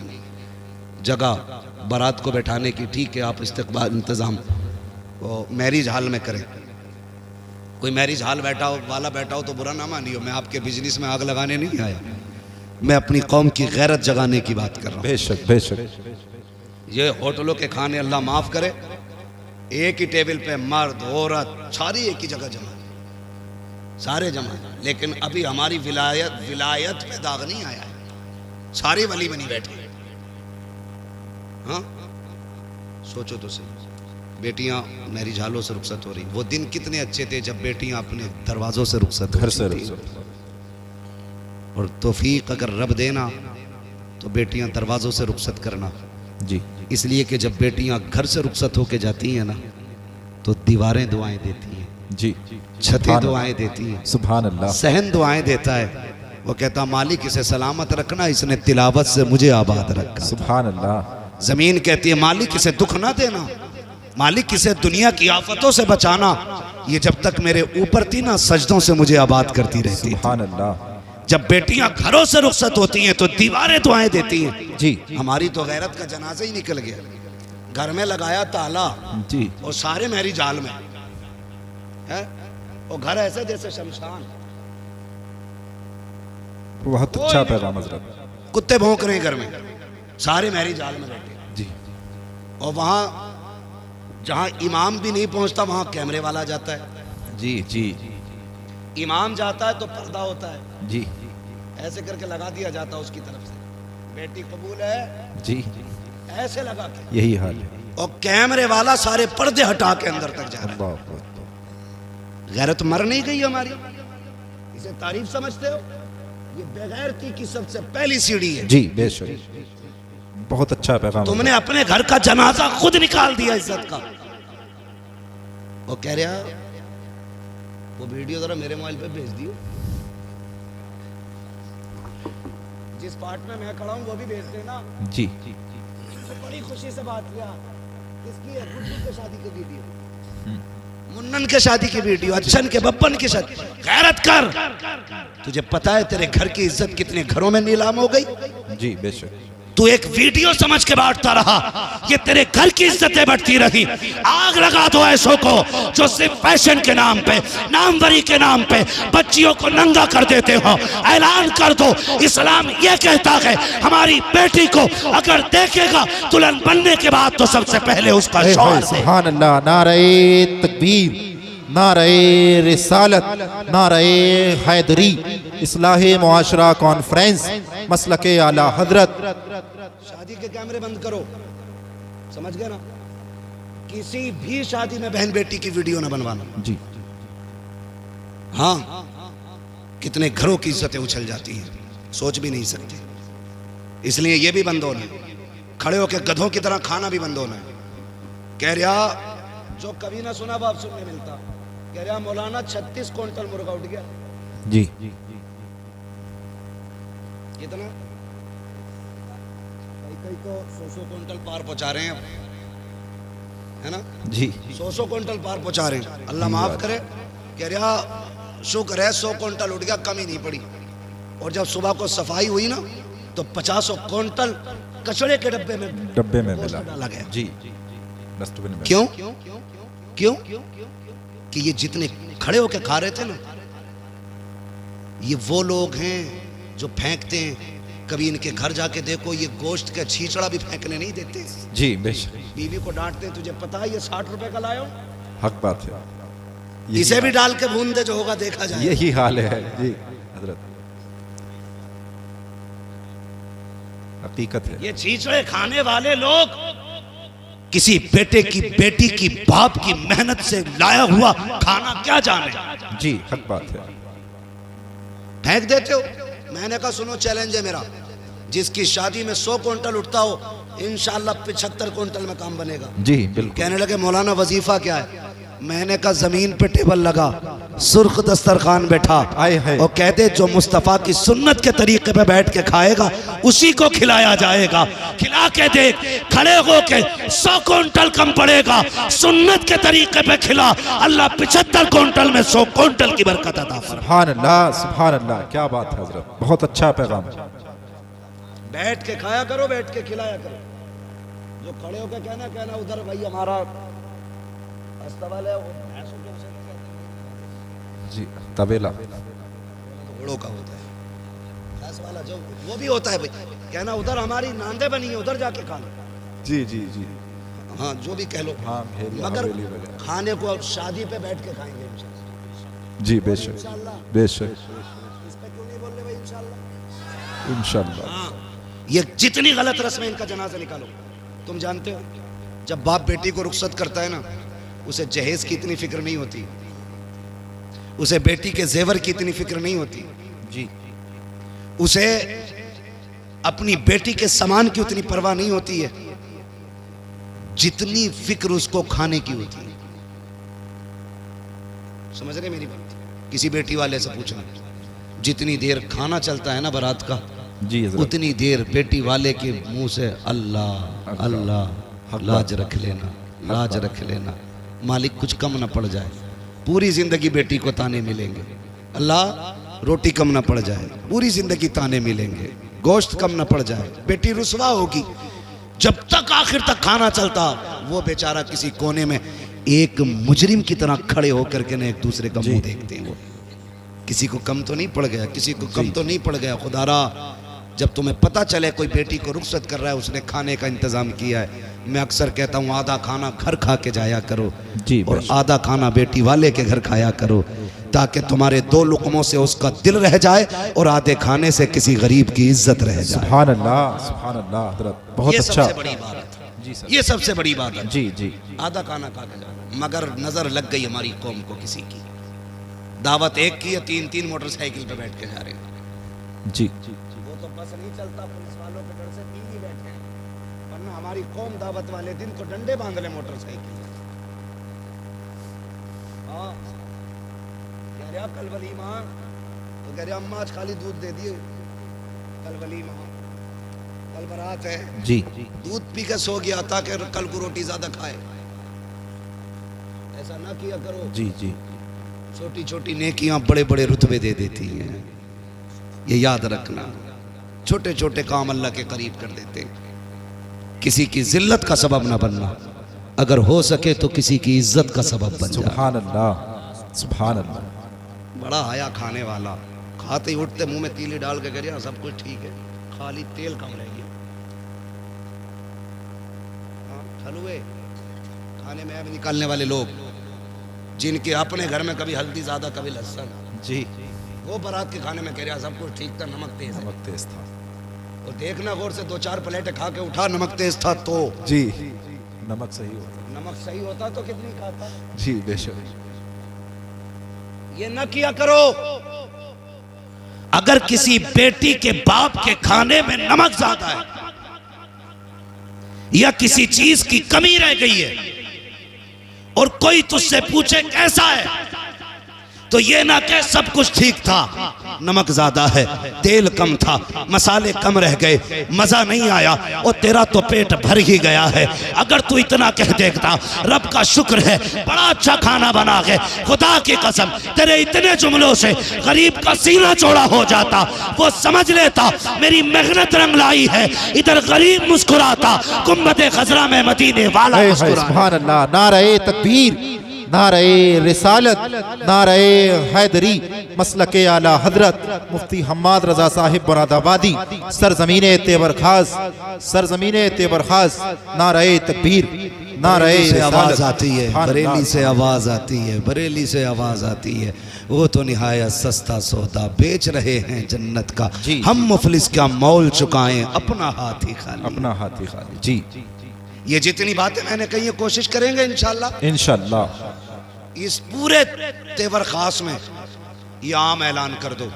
जगह बारात को बैठाने की, ठीक है आप इस्तकबाल इंतज़ाम वो मैरिज हॉल में करें। कोई मैरिज हॉल वाला बैठा हो तो बुरा ना मानियो, मैं आपके बिजनेस में आग लगाने नहीं आया, मैं अपनी कौम की गैरत जगाने की बात कर रहा हूँ। बेशक बेशक। ये होटलों के खाने अल्लाह माफ़ करे, एक ही टेबल पे मर्द औरत सारी एक ही जगह जमा, सारे जमा, लेकिन अभी हमारी विलायत में दाग नहीं आया है, सारे वली बनी बैठे। हाँ सोचो तो सही, बेटियां मैरिज हॉलों से रुखसत हो रही। वो दिन कितने अच्छे थे जब बेटियां अपने दरवाजों से रुखसत घर से होती थी। और तौफीक अगर रब देना तो बेटियां दरवाजों से रुखसत करना। जी। इसलिए कि जब बेटियां घर से रुखसत होके जाती हैं ना तो दीवारें दुआएं देती हैं, जी, छतें दुआएं देती हैं, सुभान अल्लाह, सहन दुआएं देता है। वो कहता मालिक इसे सलामत रखना, इसने तिलावत से मुझे आबाद रखा। सुभान अल्लाह। जमीन कहती है मालिक इसे दुख ना देना, मालिक इसे दुनिया की आफतों से बचाना, ये जब तक मेरे ऊपर थी ना सजदों से मुझे आबाद करती रहती। सुभान अल्लाह। जब बेटियां घरों से रुखसत होती हैं तो दीवारें दुआएं देती हैं। जी। हमारी तो गैरत का जनाजा ही निकल गया, घर में लगाया ताला जी। और सारे मैरिज हॉल में है, वो घर ऐसे जैसे शमशान, बहुत अच्छा पैगाम हज़रत। कुत्ते भौंक रहे हैं घर में, सारे मैरिज हॉल में बैठे। जी। और वहां जहां इमाम भी नहीं पहुंचता वहां कैमरे वाला जाता है। जी जी। इमाम जाता है तो पर्दा होता है, जी। ऐसे करके लगा दिया जाता है उसकी तरफ से, बेटी कबूल है जी, ऐसे लगा के, यही हाल है। और कैमरे वाला सारे पर्दे हटा के अंदर तक जा रहा है। अल्लाह अकबर। गैरत मर नहीं गई हमारी, इसे तारीफ समझते हो? ये बेगैरती की सबसे पहली सीढ़ी है। जी बेशक, बहुत अच्छा पैगाम। तुमने अपने घर का जनाजा खुद निकाल दिया इज्जत का। वो कह रहा वो वीडियो जरा मेरे मोबाइल पे भेज दियो, जिस पार्ट में मैं खड़ा हूं वो भी भेज देना। जी। तो बड़ी खुशी से बात किया, किसकी है? गुड्डू के शादी की वीडियो, मुन्नन के शादी की वीडियो, अच्छन के बब्बन की शादी। गैरत कर, तुझे पता है तेरे घर की इज्जत कितने घरों में नीलाम हो गई? जी बेशक। तू एक वीडियो समझ के बांटता रहा, ये तेरे घर की इज्जतें बढ़ती रही। आग लगा दो ऐसों को जो सिर्फ फैशन के नाम पे, नामवरी के नाम पे बच्चियों को नंगा कर देते हो। ऐलान कर दो, इस्लाम ये कहता है हमारी बेटी को अगर देखेगा दुल्हन बनने के बाद तो सबसे पहले उसका शौहर दे। सुभान अल्लाह। नारे तकबीर, नारे रिसालत, नारे हैदरी, इस्लाहे मुआशरा कॉन्फ्रेंस, मसलके आला हजरत। शादी के कैमरे बंद करो, समझ गए ना? किसी भी शादी में बहन बेटी की वीडियो ना बनवाना। जी। हाँ, कितने घरों की इज्जतें उछल जाती हैं, सोच भी नहीं सकते। इसलिए ये भी बंद होना है, खड़े होकर गधों की तरह खाना भी बंद होना है। कह रहा जो कभी ना सुना बाप सुनने मिलता, कह रहा मौलाना 36 क्विंटल मुर्गा उठ गया। जी। कितना? कई तो 100 क्विंटल पार पहुंचा रहे हैं, है ना? जी। 100 क्विंटल पार पहुंचा रहे हैं, अल्लाह माफ करे। कह रहा शुक्र है 100 क्विंटल उठ गया, कमी नहीं पड़ी। और जब सुबह को सफाई हुई ना तो 50 क्विंटल कचड़े के डब्बे में मिला डाला गया। जी। डस्टबिन में। क्यों? क्यों? कि ये जितने खड़े होके खा रहे थे ना, ये वो लोग हैं जो फेंकते हैं। कभी इनके घर जाके देखो, ये गोश्त का छींचड़ा भी फेंकने नहीं देते। जी बेशक। बीवी को डांटते हैं, तुझे पता है ये 60 रुपए का लाया हो, हक बात है। इसे भी डाल के भून दे, जो होगा देखा जाए। यही हाल है जी हजरत, हकीकत है। ये छींचड़े खाने वाले लोग किसी बेटे की, बेटी की, बाप की मेहनत से लाया हुआ खाना क्या जाने। जी हक बात है। फेंक देते हो। मैंने कहा सुनो, चैलेंज है मेरा, जिसकी शादी में 100 क्विंटल उठता हो इंशाल्लाह 75 क्विंटल में काम बनेगा। जी बिल्कुल। कहने लगे मौलाना वजीफा क्या है? मैंने कहा जमीन पे टेबल लगा, सुर्ख दस्तरखान बैठा, आए हाय। और कहते जो मुस्तफ़ा की सुन्नत के तरीके पे बैठ के खाएगा उसी को खिलाया जाएगा। खिला के देख, खड़े हो के 100 क्विंटल कम पड़ेगा, सुन्नत के तरीके पे खिला, अल्लाह 75 क्विंटल में 100 क्विंटल की बरकत अता फरमाए। सुभान अल्लाह, सुभान अल्लाह, क्या बात है हजरत, बहुत अच्छा पैगाम। बैठ के खाया करो, बैठ के खिलाया करो। जो खड़े होकर कहना उधर भाई हमारा अस्तबल है, वो भैंसों के उसे कहते हैं जी, तबेला घोड़ों का होता है, भैंस वाला जो वो भी होता है भाई, कहना उधर हमारी नांदे बनी है, उधर जाके खा लो। जी जी जी, हाँ जो भी कह लो, हाँ मगर हवेली वगैरह। खाने को शादी पे बैठ के खाएंगे इंशाल्लाह। जी बेशक इंशाल्लाह। बेशक, इस पे क्यों नहीं बोल रहे भाई इंशाल्लाह? इंशाल्लाह। हाँ, ये जितनी गलत रस्म है इनका जनाजा निकालो। तुम जानते हो जब बाप बेटी को रुखसत करता है ना, उसे जहेज की इतनी फिक्र नहीं होती, उसे बेटी के जेवर की इतनी फिक्र नहीं होती जी, उसे अपनी बेटी के सामान की उतनी परवाह नहीं होती है जितनी फिक्र उसको खाने की होती है। समझ रहे मेरी बात? किसी बेटी वाले से पूछना, जितनी देर खाना चलता है ना बारात का, जी हजरत। उतनी देर बेटी वाले के मुंह से अल्लाह अल्लाह, लाज रख लेना, लाज रख लेना, मालिक कुछ कम ना पड़ जाए। पूरी जिंदगी बेटी को ताने मिलेंगे, अल्लाह रोटी कम ना पड़ जाए, पूरी जिंदगी ताने मिलेंगे, गोश्त कम ना पड़ जाए, बेटी रुसवा होगी। जब तक आखिर तक खाना चलता, वो बेचारा किसी कोने में एक मुजरिम की तरह खड़े होकर के ना एक दूसरे का मुंह देखते हैं। वो किसी को कम तो नहीं पड़ गया, किसी को कम तो नहीं पड़ गया। खुदारा जब तुम्हें पता चले कोई बेटी को रुखसत कर रहा है, उसने खाने का इंतजाम किया है, मैं अक्सर कहता हूँ आधा खाना घर खा के जाया करो जी, और आधा खाना बेटी वाले के घर खाया करो, ताकि तुम्हारे 2 लुक़मों से उसका दिल रह जाए और आधे खाने से किसी गरीब की इज्जत रह जाए। सुभान अल्लाह, सुभान अल्लाह हजरत, बहुत ये अच्छा। सबसे बड़ी बात है जी सर, ये सबसे बड़ी बात है। जी जी, आधा खाना खा के जाना। मगर नजर लग गई हमारी कौम को किसी की, दावत एक की है, 3-3 मोटरसाइकिल पे बैठ के जा रहे हैं। जी, वो तो बस नहीं चलता, पुलिस वालों के डर से 3 ही बैठे हैं, वरना हमारी कौम दावत वाले दिन तो डंडे बांध ले मोटरसाइकिल। हाँ कह रहा कल वलीमा, तो कह रहा अम्मा आज खाली दूध दे दिए, कल वलीमा, कल बारात है, जी, दूध पी के सो गया ताकि कल को रोटी ज्यादा खाए। ऐसा ना किया करो। जी जी, छोटी छोटी नेकियां बड़े बड़े रुतबे दे देती हैं, ये याद रखना। छोटे छोटे काम अल्लाह के करीब कर देते हैं। किसी की जिल्लत का सबब ना बनना, अगर हो सके तो किसी की इज्जत का सबब बन जा। सुभान अल्लाह, सुभान अल्लाह। बड़ा आया खाने वाला, खाते ही उठते मुंह में तीली डाल के करिए सब कुछ ठीक है, खाली तेल कम रह गया। हलवे खाने में अब निकालने वाले लोग, जिनके अपने घर में कभी हल्दी ज्यादा कभी लहसुन, जी, वो बारात के खाने में कह रहा सब कुछ ठीक था, नमक तेज है। नमक तेज था। और देखना गौर से 2-4 प्लेटें खा के उठा, नमक तेज था तो जी, नमक सही होता। नमक सही होता तो कितनी खाता। जी बेशक, ये न किया करो। अगर किसी बेटी के बाप के खाने में नमक ज्यादा है या किसी चीज की कमी रह गई है और कोई तुझसे पूछे कैसा है, तो ये ना कह सब कुछ ठीक था, नमक ज्यादा है, तेल कम था, मसाले कम रह गए, मजा नहीं आया और तेरा तो पेट भर ही गया है। अगर तू इतना कह देखता रब का शुक्र है बड़ा अच्छा खाना बना के, खुदा की कसम तेरे इतने जुमलों से गरीब का सीना चौड़ा हो जाता, वो समझ लेता मेरी मेहनत रंग लाई है। इधर गरीब मुस्कुराता, गुम्बद खजरा में मदीने वाला मुस्कुराता। सुभान अल्लाह। नारे तकबीर, नारे रिसालत, नारे हैदरी, मसलके आला हजरत मुफ्ती हम्माद रजा साहिब मुरादाबादी, सरजमीने तेवर खास, सरजमीने तेवर खास। नारे तकबीर, नारे से आवाज आती है, सुभान बरेली अल्लाह। से आवाज आती है, बरेली से आवाज आती है। वो तो निहायत सस्ता सौदा बेच रहे हैं जन्नत का, जी। हम मुफलिस क्या मौल चुकाएं अपना हाथ ही खाली। अपना हाथ ही खाली। जी, ये जितनी बातें मैंने कही है कोशिश करेंगे इंशाल्लाह इंशाल्लाह। इस पूरे तेवर खास में ये आम ऐलान कर दो,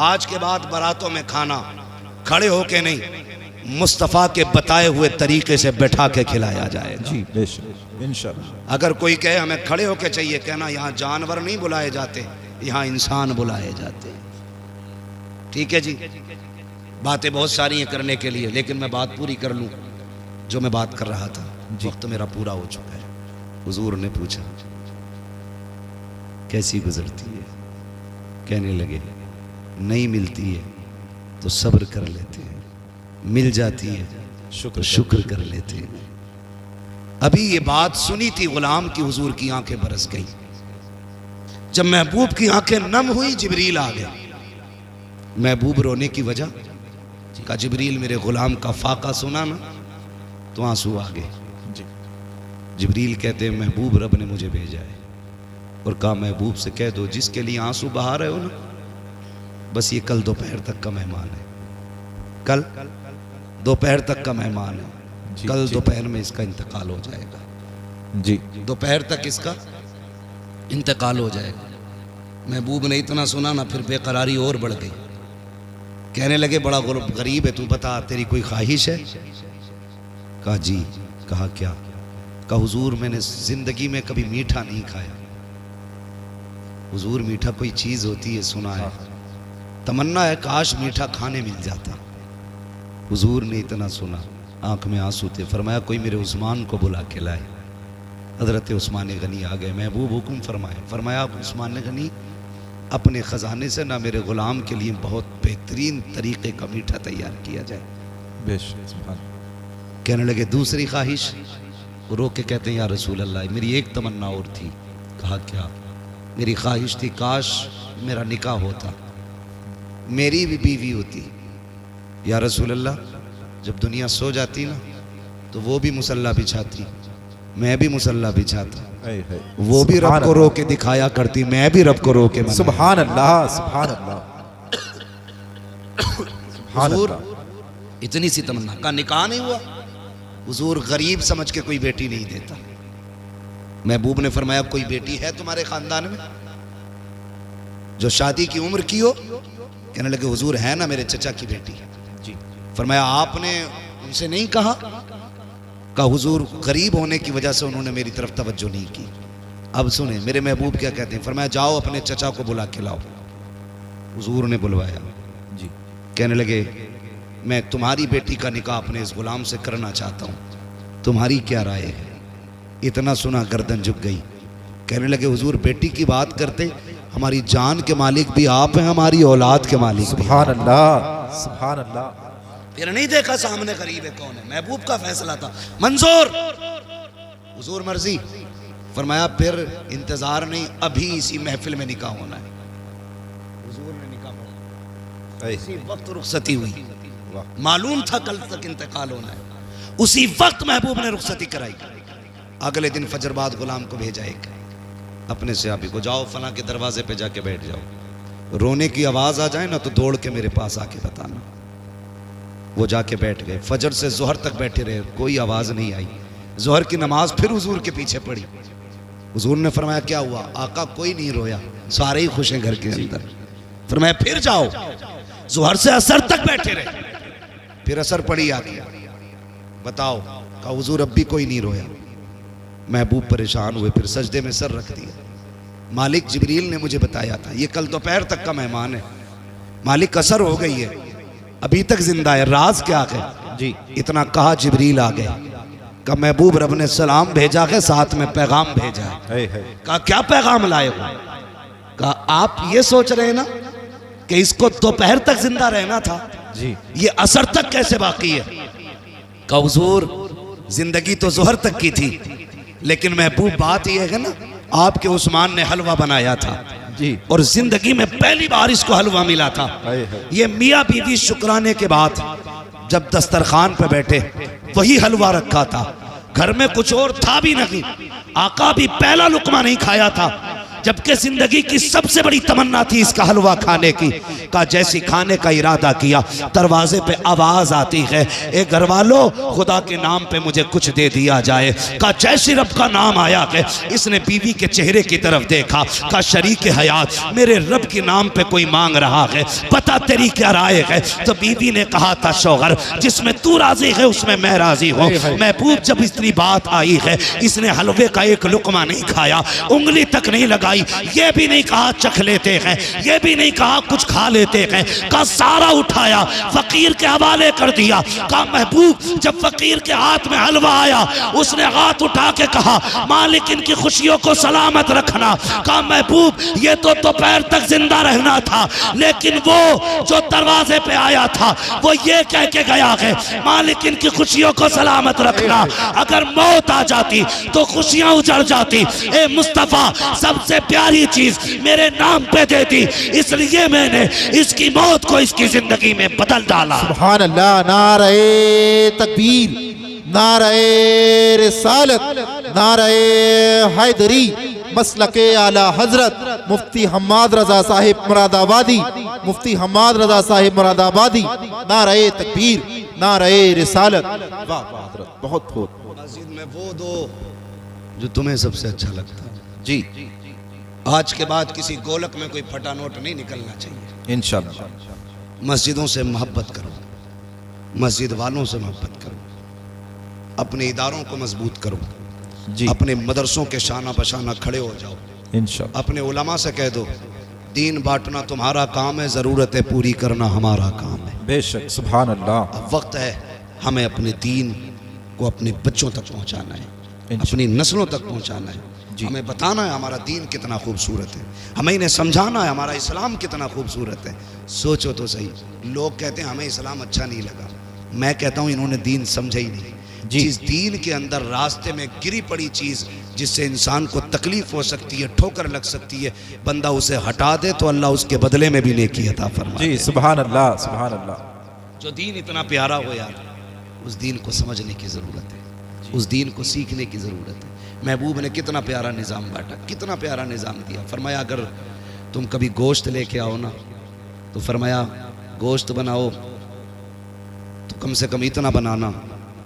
आज के बाद बारातों में खाना खड़े होके नहीं, मुस्तफ़ा के बताए हुए तरीके से बैठा के खिलाया जाएगा। जी बेशक। इंशाअल्लाह। अगर कोई कहे हमें खड़े होके चाहिए, कहना यहाँ जानवर नहीं बुलाए जाते, यहाँ इंसान बुलाए जाते हैं। ठीक है जी, बातें बहुत सारी हैं करने के लिए, लेकिन मैं बात पूरी कर लूँ जो मैं बात कर रहा था। वक्त मेरा पूरा हो चुका है। हुजूर ने पूछा कैसी गुजरती है? कहने लगे नहीं मिलती है तो सब्र कर लेते हैं, मिल जाती है शुक्र कर लेते हैं। अभी ये बात सुनी थी गुलाम की, हुजूर की आंखें बरस गई। जब महबूब की आंखें नम हुई, जिब्रील आ गए। महबूब रोने की वजह का, जिब्रील मेरे गुलाम का फाका सुना ना तो आंसू आ गए। जिब्रील कहते हैं महबूब रब ने मुझे भेजा है और कहा महबूब से कह दो जिसके लिए आंसू बहा रहे हो ना, बस ये कल दोपहर तक का मेहमान है, कल दोपहर तक का मेहमान है। कल दोपहर में इसका इंतकाल हो जाएगा जी, दोपहर तक इसका इंतकाल हो जाएगा। महबूब ने इतना सुना ना, फिर बेकरारी और बढ़ गई। कहने लगे बड़ा गरीब है तू, बता तेरी कोई ख्वाहिश है? कहा जी। कहा क्या? कहा हुजूर मैंने जिंदगी में कभी मीठा नहीं खाया। हुजूर मीठा कोई चीज होती है सुना है, तमन्ना है काश मीठा खाने मिल जाता। हुजूर ने इतना सुना, आंख में आंसू थे। फरमाया कोई मेरे उस्मान को बुला के लाए। हजरत उस्मान गनी आ गए। महबूब हुक्म फरमाए। फरमाया उस्मान गनी अपने ख़जाने से ना मेरे ग़ुलाम के लिए बहुत बेहतरीन तरीक़े का मीठा तैयार किया जाए। बेशक। कहने लगे दूसरी ख्वाहिश? वो रो के कहते हैं या रसूल अल्लाह मेरी एक तमन्ना और थी। कहा क्या? मेरी ख्वाहिश थी काश मेरा निकाह होता, मेरी भी बीवी होती। या रसूल अल्लाह जब दुनिया सो जाती ना तो वो भी मुसल्ला बिछाती, मैं भी मुसल्ला बिछाता, वो भी रब को रो के दिखाया करती, मैं भी रब को रो के। सुभान अल्लाह, सुभान अल्लाह। हुजूर इतनी सी तमन्ना का निकाह नहीं हुआ। हुजूर गरीब समझ के कोई बेटी नहीं देता। महबूब ने फरमाया कोई बेटी है तुम्हारे खानदान में जो शादी की उम्र की हो? कहने लगे हुजूर है ना, मेरे चचा की बेटी जी। फरमाया आपने उनसे नहीं कहा? कहा हुजूर गरीब होने की वजह से उन्होंने मेरी तरफ तवज्जो नहीं की। अब सुने मेरे महबूब क्या कहते हैं। फरमाया जाओ अपने चचा को बुला के लाओ। हुजूर ने बुलवाया जी। कहने लगे मैं तुम्हारी बेटी का निकाह अपने इस गुलाम से करना चाहता हूँ, तुम्हारी क्या राय है? इतना सुना गर्दन झुक गई। कहने लगे हुजूर बेटी की बात करते, हमारी जान के मालिक भी आप हैं, हमारी औलाद के मालिक। सुभान अल्लाह, सुभान अल्लाह। फिर नहीं देखा सामने गरीब है कौन है, महबूब का फैसला था मंजूर, हुजूर मर्जी। फरमाया फिर इंतजार नहीं, अभी इसी महफिल में निकाह होना है। हुजूर ने निकाह पढ़ा, इसी वक्त रुखसती हुई। मालूम था कल तक इंतकाल होना है, उसी वक्त महबूब ने रुखसती कराई। अगले दिन फजर बाद गुलाम को भेजा एक अपने सहाबी को, जाओ फला के दरवाजे पे जाके बैठ जाओ, रोने की आवाज आ जाए ना तो दौड़ के मेरे पास आके बताना। वो जाके बैठ गए। फजर से जोहर तक बैठे रहे, कोई आवाज नहीं आई। जोहर की नमाज फिर हुजूर के पीछे पड़ी। हुजूर ने फरमाया क्या हुआ? आका कोई नहीं रोया, सारे ही खुश हैं घर के अंदर। फरमाया फिर जाओ। जोहर से असर तक बैठे रहे, फिर असर पड़ी आके, बताओ। कहा हुजूर अब भी कोई नहीं रोया। महबूब परेशान हुए, फिर सजदे में सर रख दिया। मालिक जिब्रील ने मुझे बताया था ये कल दोपहर तक का मेहमान है, मालिक असर हो गई है, अभी तक जिंदा है, राज क्या है जी? इतना कहा जिब्रील आ गया। कहा महबूब रब ने सलाम भेजा है, साथ में पैगाम भेजा है। कहा क्या पैगाम लाए हो? कहा आप ये सोच रहे हैं ना कि इसको दोपहर तक जिंदा रहना था जी, ये असर तक कैसे बाकी है? कहा हुजूर जिंदगी तो जोहर तक की थी, लेकिन महबूब बात यह है ना आपके उस्मान ने हलवा बनाया था जी, और जिंदगी में पहली बार इसको हलवा मिला था। ये मियाँ बीवी शुक्राने के बाद जब दस्तरखान पे बैठे वही हलवा रखा था, घर में कुछ और था भी नहीं। आका भी पहला लुकमा नहीं खाया था, जबकि जिंदगी की सबसे बड़ी तमन्ना थी इसका हलवा खाने की। कहा जैसी खाने का इरादा किया दरवाजे पे आवाज आती है, ए घर वालों खुदा के नाम पे मुझे कुछ दे दिया जाए। कहा जैसी रब का नाम आया है, इसने बीवी के चेहरे की तरफ देखा। कहा शरीक हयात मेरे रब के नाम पे कोई मांग रहा है, पता तेरी क्या राय है? तो बीवी ने कहा था शौहर जिसमें तू राजी है उसमें मैं राजी हूँ। महबूब जब इतनी बात आई है, इसने हलवे का एक लुकमा नहीं खाया, उंगली तक नहीं लगाई, ये भी नहीं कहा चख लेते हैं, ये भी नहीं कहा कुछ खा लेते हैं। कहा सारा उठाया फकीर के हवाले कर दिया। कहा महबूब जब फकीर के हाथ में हलवा आया, उसने हाथ उठा के कहा मालिक इनकी खुशियों को सलामत रखना। कहा महबूब ये तो दोपहर तक जिंदा रहना था, लेकिन वो जो दरवाजे पे आया था वो ये कह के गया है मालिक इनकी खुशियों को सलामत रखना। अगर मौत आ जाती तो खुशियां उजड़ जाती। ए मुस्तफा सबसे प्यारी चीज मेरे नाम पे दे दी, इसलिए मैंने इसकी मौत को इसकी जिंदगी में बदल डाला। सुभान अल्लाह। नारे तकबीर, नारे रिसालत, नारे हैदरी, मसलके आला हजरत मुफ्ती हम्माद रजा साहिब मुरादाबादी, मुफ्ती हम्माद रजा साहिब मुरादाबादी। नारे तकबीर, नारे रिसालत। वाह वाह हजरत, बहुत बहुत। मस्जिद में वो दो जो तुम्हें सबसे अच्छा लगता है। जी आज के बाद किसी गोलक में कोई फटा नोट नहीं निकलना चाहिए। इंशाअल्लाह। मस्जिदों से मोहब्बत करो, मस्जिद वालों से मोहब्बत करो, अपने इदारों को मजबूत करो जी, अपने मदरसों के शाना बशाना खड़े हो जाओ। इंशाअल्लाह। अपने उलमा से कह दो दीन बांटना तुम्हारा काम है, ज़रूरतें पूरी करना हमारा काम है। बेशक। सुभान अल्लाह। अब वक्त है हमें अपने दीन को अपने बच्चों तक पहुंचाना है, अपनी नस्लों तक पहुंचाना है। हमें बताना है हमारा दीन कितना खूबसूरत है, हमें इन्हें समझाना है हमारा इस्लाम कितना खूबसूरत है। सोचो तो सही, लोग कहते हैं हमें इस्लाम अच्छा नहीं लगा, मैं कहता हूँ इन्होंने दीन समझा ही नहीं। जिस दीन के अंदर रास्ते में गिरी पड़ी चीज़ जिससे इंसान को तकलीफ हो सकती है, ठोकर लग सकती है, बंदा उसे हटा दे तो अल्लाह उसके बदले में भी नेकी अता फरमाए। जी सुभान अल्लाह, सुभान अल्लाह। जो दीन इतना प्यारा हो यार, उस दीन को समझने की ज़रूरत है, उस दीन को सीखने की ज़रूरत है। महबूब ने कितना प्यारा निज़ाम बांटा, कितना प्यारा निज़ाम दिया। फरमाया अगर तुम कभी गोश्त लेके आओ ना, तो फरमाया गोश्त बनाओ तो कम से कम इतना बनाना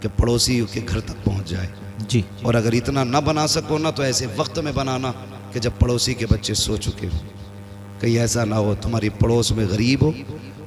कि पड़ोसी के घर तक पहुंच जाए जी, और अगर इतना ना बना सको ना तो ऐसे वक्त में बनाना कि जब पड़ोसी के बच्चे सो चुके हो। कहीं ऐसा ना हो तुम्हारी पड़ोस में गरीब हो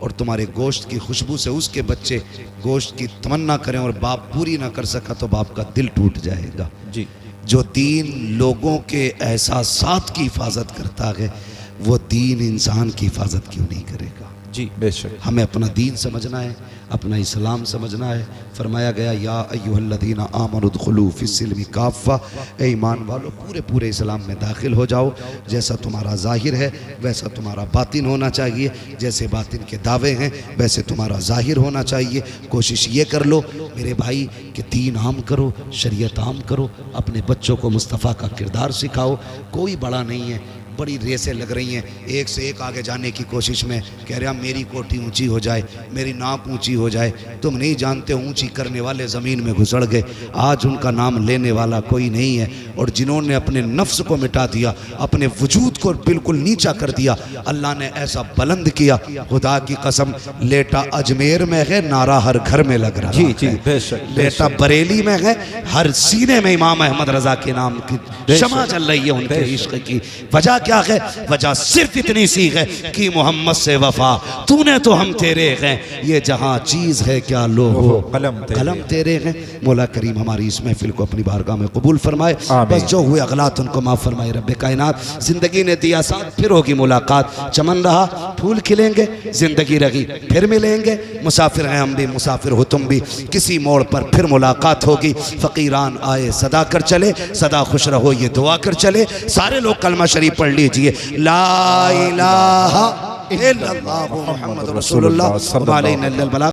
और तुम्हारे गोश्त की खुशबू से उसके बच्चे गोश्त की तमन्ना करें और बाप पूरी ना कर सका तो बाप का दिल टूट जाएगा जी। जो दीन लोगों के एहसासात की हिफाजत करता है, वो दीन इंसान की हिफाजत क्यों नहीं करेगा। जी बेशक। हमें अपना दीन समझना है, अपना इस्लाम समझना है। फरमाया गया या अय्युहल्लज़ीना आमनु उदखुलू फिस्सिल्मी काफ़ा, ए ईमान वालों पूरे पूरे इस्लाम में दाखिल हो जाओ। जैसा तुम्हारा ज़ाहिर है वैसा तुम्हारा बातिन होना चाहिए, जैसे बातिन के दावे हैं वैसे तुम्हारा ज़ाहिर होना चाहिए। कोशिश ये कर लो मेरे भाई कि दीन आम करो, शरीयत आम करो, अपने बच्चों को मुस्तफ़ा का किरदार सिखाओ। कोई बड़ा नहीं है, बड़ी रेसें लग रही हैं, एक से एक आगे जाने की कोशिश में। कह रहा मेरी कोठी ऊंची हो जाए, मेरी नाक ऊंची हो जाए। तुम नहीं जानते ऊंची करने वाले ज़मीन में घुसड़ गए, आज उनका नाम लेने वाला कोई नहीं है। और जिन्होंने अपने नफ्स को मिटा दिया, अपने वजूद को बिल्कुल नीचा कर दिया, अल्लाह ने ऐसा बुलंद किया, खुदा की कसम लेटा अजमेर में है, नारा हर घर में लग रहा है। जी जी बेशक। लेटा बरेली में है, हर सीने में इमाम अहमद रजा के नाम की शमा चल रही है उनके इश्क की। वजह क्या है? वजह सिर्फ इतनी सी है कि मोहम्मद से वफा, तूने तो हम तेरे हैं, ये जहां चीज है क्या लो हो कलम तेरे हैं। मौला करीम हमारी इस महफिल को अपनी बारगाह में कबूल फरमाए, बस जो हुए अगलात उनको माफ फरमाए रब्बे कायनात। जिंदगी ने दिया साथ, फिर होगी मुलाकात, चमन रहा फूल खिलेंगे, जिंदगी रही फिर मिलेंगे। मुसाफिर हैं हम भी, मुसाफिर हो तुम भी, किसी मोड़ पर फिर मुलाकात होगी। फकीरान आए सदा कर चले, सदा खुश रहो ये दुआ कर चले। सारे लोग कलमा शरीफ पढ़ लीजिए, ला इलाहा इल्लल्लाह मुहम्मद रसूलुल्लाह व अलैहि